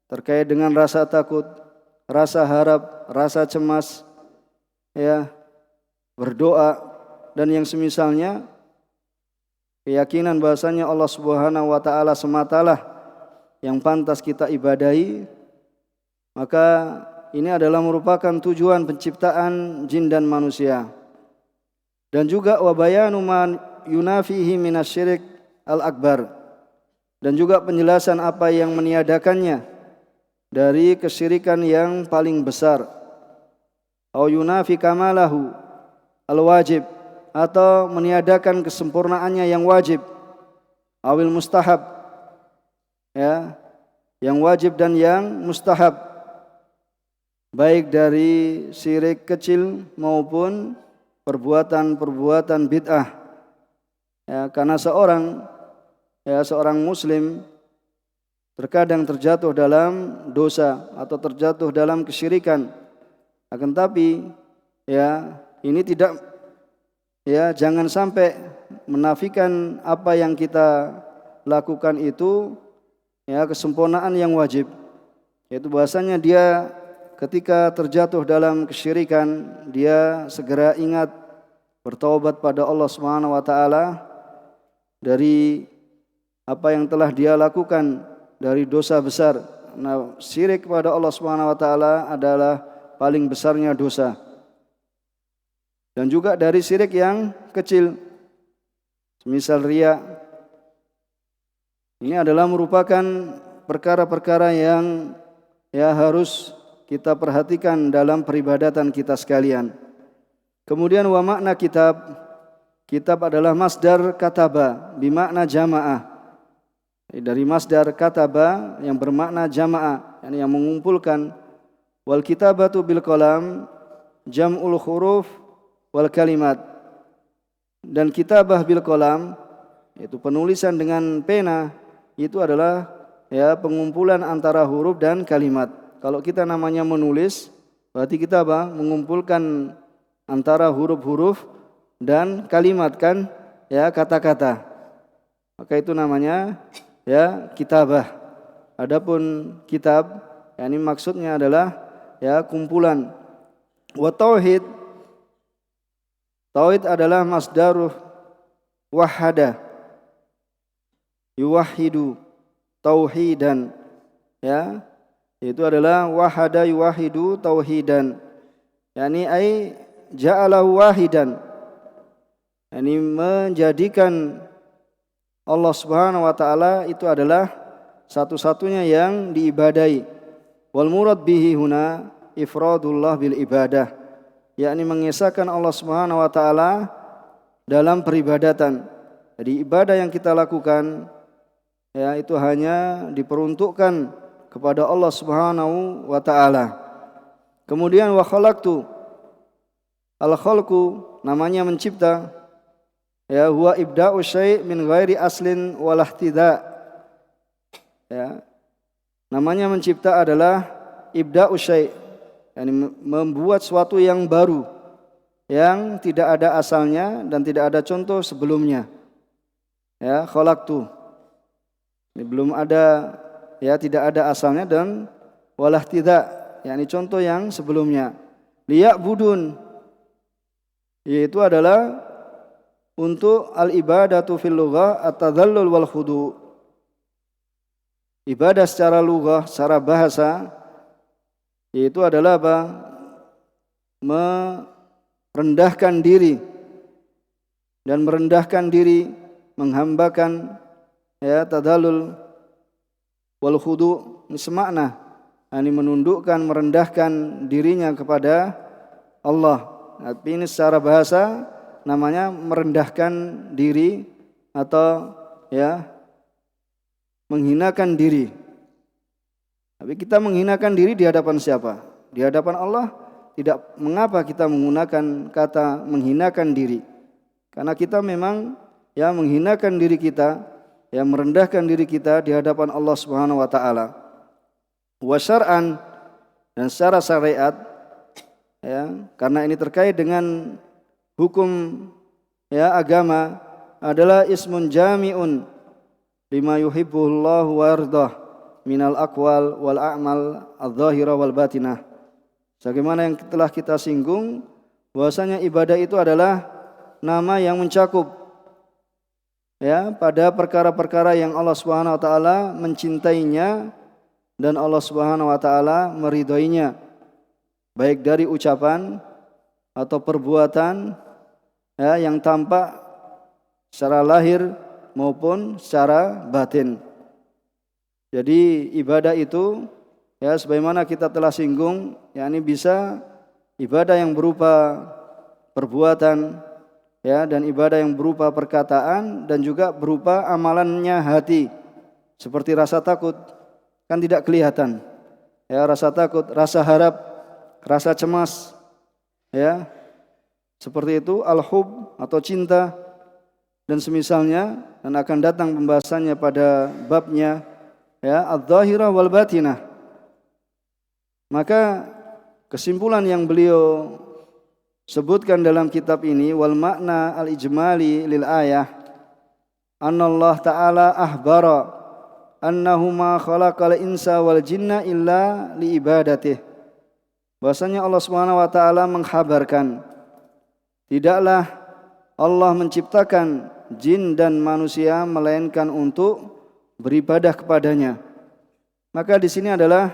terkait dengan rasa takut, rasa harap, rasa cemas, berdoa dan yang semisalnya. Keyakinan bahasanya Allah Subhanahu wa taala sematalah yang pantas kita ibadahi, maka ini adalah merupakan tujuan penciptaan jin dan manusia. Dan juga wa bayanu man yunafihi minasyirik al-akbar, dan juga penjelasan apa yang meniadakannya dari kesyirikan yang paling besar. Au yunafi kamalahu al-wajib, atau meniadakan kesempurnaannya yang wajib. Awil mustahab, yang wajib dan yang mustahab, baik dari syirik kecil maupun perbuatan-perbuatan bid'ah. Karena seorang muslim terkadang terjatuh dalam dosa atau terjatuh dalam kesyirikan. Akan tapi ya ini tidak, ya jangan sampai menafikan apa yang kita lakukan itu ya kesempurnaan yang wajib, yaitu bahasanya dia ketika terjatuh dalam kesyirikan dia segera ingat bertaubat pada Allah Subhanahu wa taala dari apa yang telah dia lakukan dari dosa besar. Nah, syirik kepada Allah Subhanahu wa taala adalah paling besarnya dosa. Dan juga dari syirik yang kecil, semisal riya. Ini adalah merupakan perkara-perkara yang ya harus kita perhatikan dalam peribadatan kita sekalian. Kemudian wa makna kitab. Kitab adalah masdar kataba bimakna jamaah. Dari masdar kataba yang bermakna jamaah, yang mengumpulkan. Wal kitabatu bil qalam jam'ul huruf wal kalimat. Dan kitabah bil qalam, yaitu penulisan dengan pena, itu adalah ya pengumpulan antara huruf dan kalimat. Kalau kita namanya menulis, berarti kita mengumpulkan antara huruf-huruf dan kalimat kan, ya kata-kata. Maka itu namanya ya kitabah. Adapun kitab, ya ini maksudnya adalah ya kumpulan. Wa tauhid. Tauhid adalah masdaruh wahada. Yuwahidu tauhidan, ya. Itu adalah wahada yuwahidu tauhidan. Yani ai ja'alahu wahidan. Yani menjadikan Allah Subhanahu wa taala itu adalah satu-satunya yang diibadai. Wal murad bihi huna ifradullah bil ibadah, yakni mengesahkan Allah Subhanahu wa taala dalam peribadatan. Jadi ibadah yang kita lakukan ya itu hanya diperuntukkan kepada Allah Subhanahu wa taala. Kemudian wa khalaqtu. Al-khalqu namanya mencipta. Ya huwa ibda'u syai' min ghairi aslin wal ihtida'. Ya. Namanya mencipta adalah ibda'u syai', yakni membuat suatu yang baru yang tidak ada asalnya dan tidak ada contoh sebelumnya. Ya, khalaqtu. Ini belum ada, ya tidak ada asalnya, dan walah tidak, yakni contoh yang sebelumnya. Liya'budun, yaitu adalah untuk al-ibadatu fil lughah at-tadhallul wal khudu'. Ibadah secara lughah, secara bahasa, yaitu adalah apa? Merendahkan diri, dan merendahkan diri, menghambakan, ya tadallul wal khudu' ini semakna, ini menundukkan, merendahkan dirinya kepada Allah. Tapi ini secara bahasa namanya merendahkan diri atau ya menghinakan diri. Tapi kita menghinakan diri di hadapan siapa? Di hadapan Allah. Tidak mengapa kita menggunakan kata menghinakan diri. Karena kita memang ya menghinakan diri kita, ya merendahkan diri kita di hadapan Allah Subhanahu wa taala. Wa syar'an, dan secara syariat, ya karena ini terkait dengan hukum ya agama, adalah ismun jami'un lima yuhibbullahu wa yardah minal aqwal wal a'mal adh-dhahira wal batinah. Sebagaimana yang telah kita singgung, bahwasanya ibadah itu adalah nama yang mencakup ya pada perkara-perkara yang Allah Subhanahu wa taala mencintainya dan Allah Subhanahu wa taala meridhoinya, baik dari ucapan atau perbuatan ya yang tampak secara lahir maupun secara batin. Jadi ibadah itu ya sebagaimana kita telah singgung, yakni bisa ibadah yang berupa perbuatan ya, dan ibadah yang berupa perkataan, dan juga berupa amalannya hati. Seperti rasa takut kan tidak kelihatan. Ya, rasa takut, rasa harap, rasa cemas ya. Seperti itu al-hub atau cinta dan semisalnya, dan akan datang pembahasannya pada babnya ya, adz-dzahirah wal batinah. Maka kesimpulan yang beliau sebutkan dalam kitab ini, wal makna al-ijmali lil ayah annallah ta'ala ahbara annahu ma khalaqal insa wal jinna illa li ibadatih. Bahwasanya Allah Subhanahu wa taala mengkhabarkan tidaklah Allah menciptakan jin dan manusia melainkan untuk beribadah kepadanya. Maka di sini adalah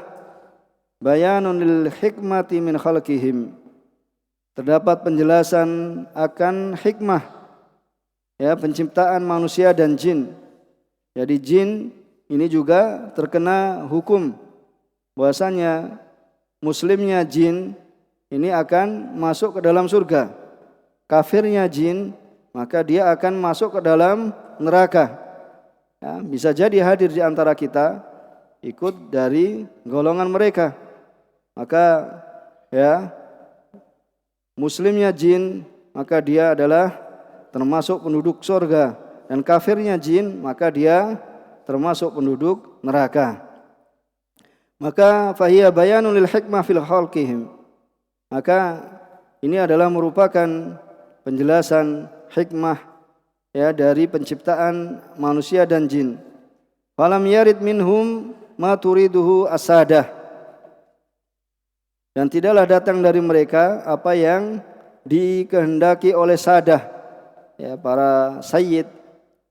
bayanun lil hikmati min khalqihim. Terdapat penjelasan akan hikmah, ya, penciptaan manusia dan jin. Jadi jin ini juga terkena hukum bahwasanya muslimnya jin ini akan masuk ke dalam surga. Kafirnya jin maka dia akan masuk ke dalam neraka. Ya, bisa jadi hadir di antara kita ikut dari golongan mereka. Maka ya, muslimnya jin maka dia adalah termasuk penduduk surga, dan kafirnya jin maka dia termasuk penduduk neraka. Maka fahiya bayanun lil hikmah fil khalqihim. Maka ini adalah merupakan penjelasan hikmah, ya, dari penciptaan manusia dan jin. Falam yarid minhum ma turiduhu asadah. Dan tidaklah datang dari mereka apa yang dikehendaki oleh sadah, ya, para sayyid,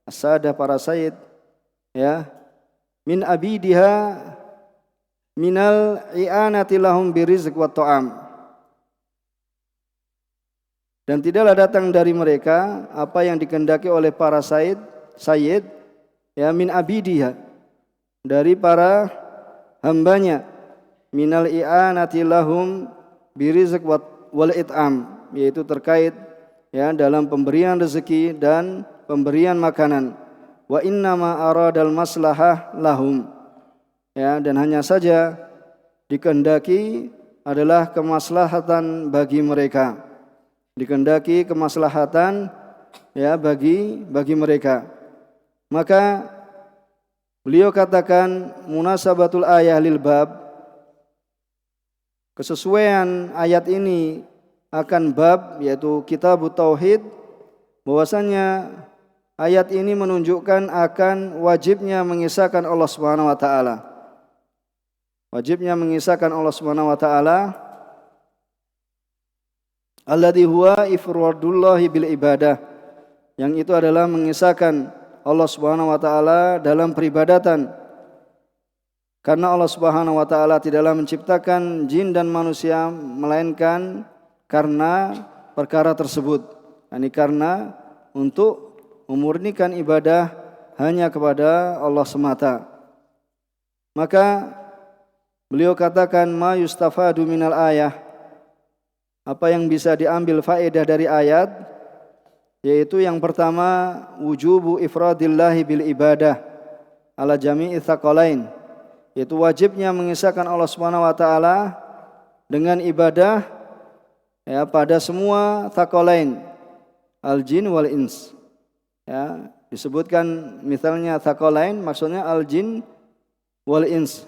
as-sadah, para sayyid, ya, min abidiha minal i'anati lahum birizq wa ta'am. Dan tidaklah datang dari mereka apa yang dikehendaki oleh para sayyid, ya, min abidiha, dari para hambanya, minal i'anati lahum birizq wal it'am, yaitu terkait, ya, dalam pemberian rezeki dan pemberian makanan. Wa innama aradal maslahah lahum, ya, dan hanya saja dikehendaki adalah kemaslahatan bagi mereka. Dikehendaki kemaslahatan, ya, bagi mereka. Maka beliau katakan munasabatul ayah lil bab, kesesuaian ayat ini akan bab, yaitu kitab tauhid, bahwasanya ayat ini menunjukkan akan wajibnya mengisahkan Allah Subhanahu wa taala. Wajibnya mengisahkan Allah Subhanahu wa taala alladzi huwa ifradullahi bil ibadah, yang itu adalah mengisahkan Allah Subhanahu wa taala dalam peribadatan. Karena Allah Subhanahu wa taala tidaklah menciptakan jin dan manusia melainkan karena perkara tersebut. Ini karena untuk memurnikan ibadah hanya kepada Allah semata. Maka beliau katakan ma yustafadu minal ayah, apa yang bisa diambil faedah dari ayat, yaitu yang pertama wujubu ifradillahi bil ibadah ala jami'i tsaqalain, yaitu wajibnya mengisahkan Allah Subhanahu wa taala dengan ibadah, ya, pada semua tsaqalain, al jin wal ins. Ya, disebutkan misalnya tsaqalain maksudnya al jin wal ins.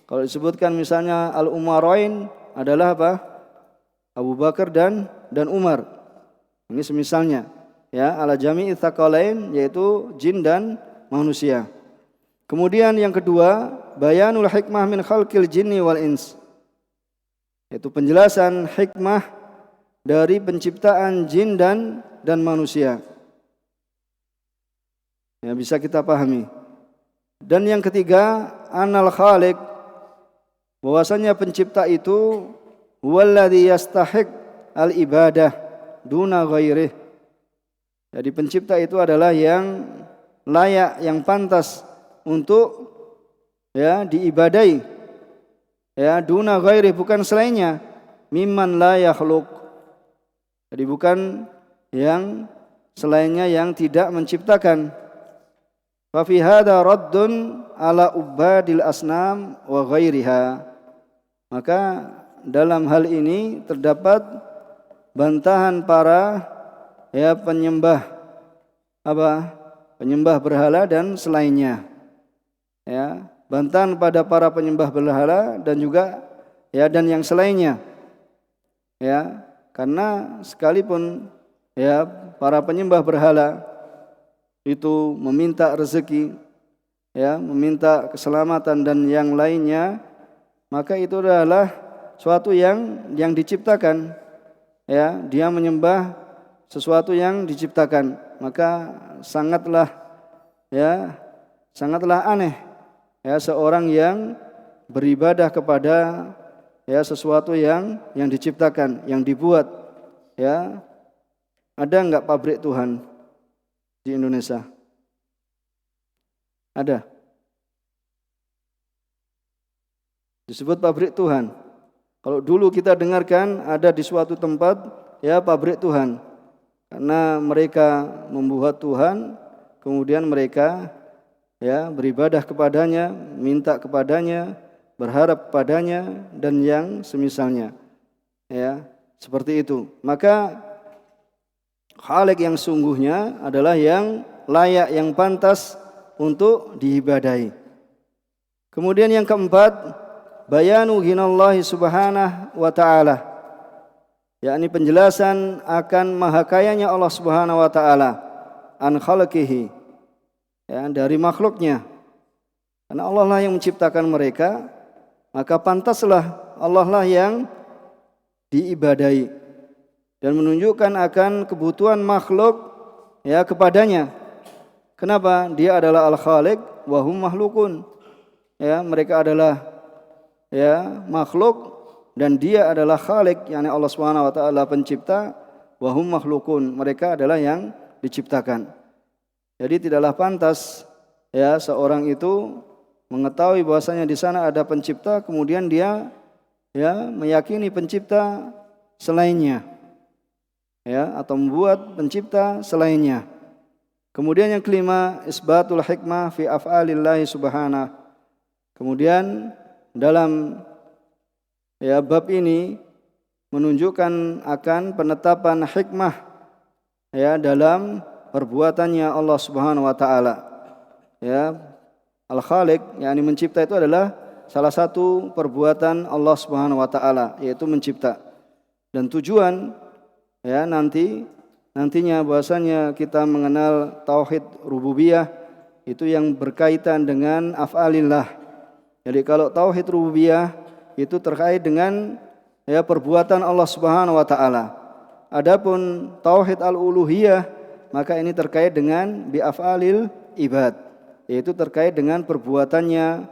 Kalau disebutkan misalnya al umarain adalah apa? Abu Bakar dan Umar. Ini semisalnya, ya, ala jami'i tsaqalain, yaitu jin dan manusia. Kemudian yang kedua, bayanul hikmah min khalqil jinni wal ins, yaitu penjelasan hikmah dari penciptaan jin dan manusia. Ya, bisa kita pahami. Dan yang ketiga, anal khaliq, bahwasanya pencipta itu huwallazi yastahiq al ibadah duna ghairih. Jadi pencipta itu adalah yang layak, yang pantas untuk, ya, diibadai, ya, duna ghairih, bukan selainnya, mimman la yakhluq. Jadi bukan yang selainnya yang tidak menciptakan. Fa fi hadza raddun ala ubadil asnam wa ghairiha. Maka dalam hal ini terdapat bantahan para, ya, penyembah apa? Penyembah berhala dan selainnya. Ya, bantahan pada para penyembah berhala dan juga ya dan yang selainnya. Ya, karena sekalipun ya para penyembah berhala itu meminta rezeki, ya, meminta keselamatan dan yang lainnya, maka itu adalah suatu yang diciptakan. Ya, dia menyembah sesuatu yang diciptakan, maka sangatlah aneh ya seorang yang beribadah kepada ya sesuatu yang diciptakan, yang dibuat. Ya, ada enggak pabrik Tuhan di Indonesia? Ada. Disebut pabrik Tuhan. Kalau dulu kita dengarkan ada di suatu tempat ya pabrik Tuhan. Karena mereka membuat Tuhan, kemudian mereka ya beribadah kepadanya, minta kepadanya, berharap kepadanya dan yang semisalnya. Ya, seperti itu. Maka Khalik yang sungguhnya adalah yang layak, yang pantas untuk diibadahi. Kemudian yang keempat, bayanu ghinallahi subhanahu wa ta'ala, yakni penjelasan akan maha kayanya Allah subhanahu wa ta'ala an khalqihi, ya, dari makhluknya. Karena Allah lah yang menciptakan mereka, maka pantaslah Allah lah yang diibadahi dan menunjukkan akan kebutuhan makhluk ya kepadanya. Kenapa? Dia adalah al-khaliq wa hum mahluqun. Ya, mereka adalah ya makhluk dan dia adalah khalik, yakni Allah Subhanahu wa taala pencipta, wa hum makhlukun, mereka adalah yang diciptakan. Jadi tidaklah pantas ya seorang itu mengetahui bahwasanya di sana ada pencipta kemudian dia ya meyakini pencipta selainnya. Ya, atau membuat pencipta selainnya. Kemudian yang kelima, isbatul hikmah fi af'alillahi subhanahu. Kemudian dalam ya bab ini menunjukkan akan penetapan hikmah ya dalam perbuatannya Allah Subhanahu wa taala. Ya, Al-Khaliq yakni mencipta itu adalah salah satu perbuatan Allah Subhanahu wa taala, yaitu mencipta. Dan tujuan ya nantinya bahwasanya kita mengenal tauhid rububiyah itu yang berkaitan dengan af'alillah. Jadi kalau tauhid rububiyah itu terkait dengan ya perbuatan Allah Subhanahu wa taala. Adapun tauhid al-uluhiyah maka ini terkait dengan bi af'alil ibad, yaitu terkait dengan perbuatannya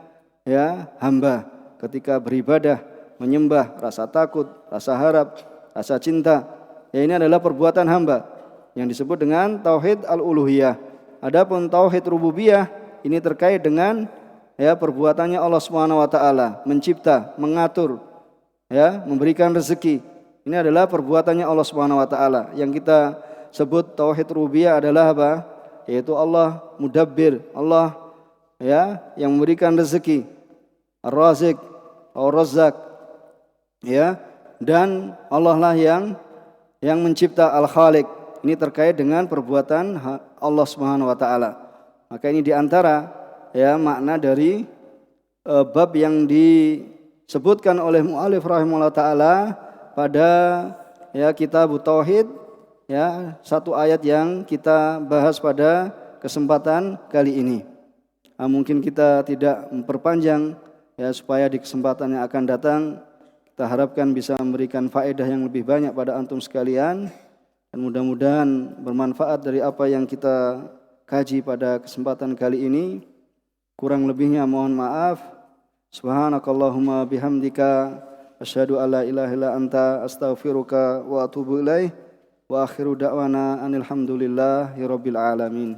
ya hamba ketika beribadah, menyembah, rasa takut, rasa harap, rasa cinta. Ya, ini adalah perbuatan hamba yang disebut dengan tauhid al-uluhiyah. Adapun tauhid rububiyah ini terkait dengan ya perbuatannya Allah Subhanahu wa taala, mencipta, mengatur, ya, memberikan rezeki. Ini adalah perbuatannya Allah Subhanahu wa taala. Yang kita sebut tauhid rububiyah adalah apa? Yaitu Allah mudabbir, Allah ya yang memberikan rezeki, ar-razik, ar-razzaq, ya, dan Allah lah yang mencipta, al-khaliq. Ini terkait dengan perbuatan Allah Subhanahu wa taala. Maka ini diantara ya makna dari bab yang disebutkan oleh mu'alif rahimahullah taala pada ya kitab tauhid, ya satu ayat yang kita bahas pada kesempatan kali ini. Mungkin kita tidak memperpanjang ya supaya di kesempatan yang akan datang kita harapkan bisa memberikan faedah yang lebih banyak pada antum sekalian dan mudah-mudahan bermanfaat dari apa yang kita kaji pada kesempatan kali ini. Kurang lebihnya mohon maaf. Subhanakallahumma bihamdika asyhadu alla ilaha illa anta astaghfiruka wa atubu ilaih. Wa akhiru da'wana anil hamdulillahi rabbil alamin.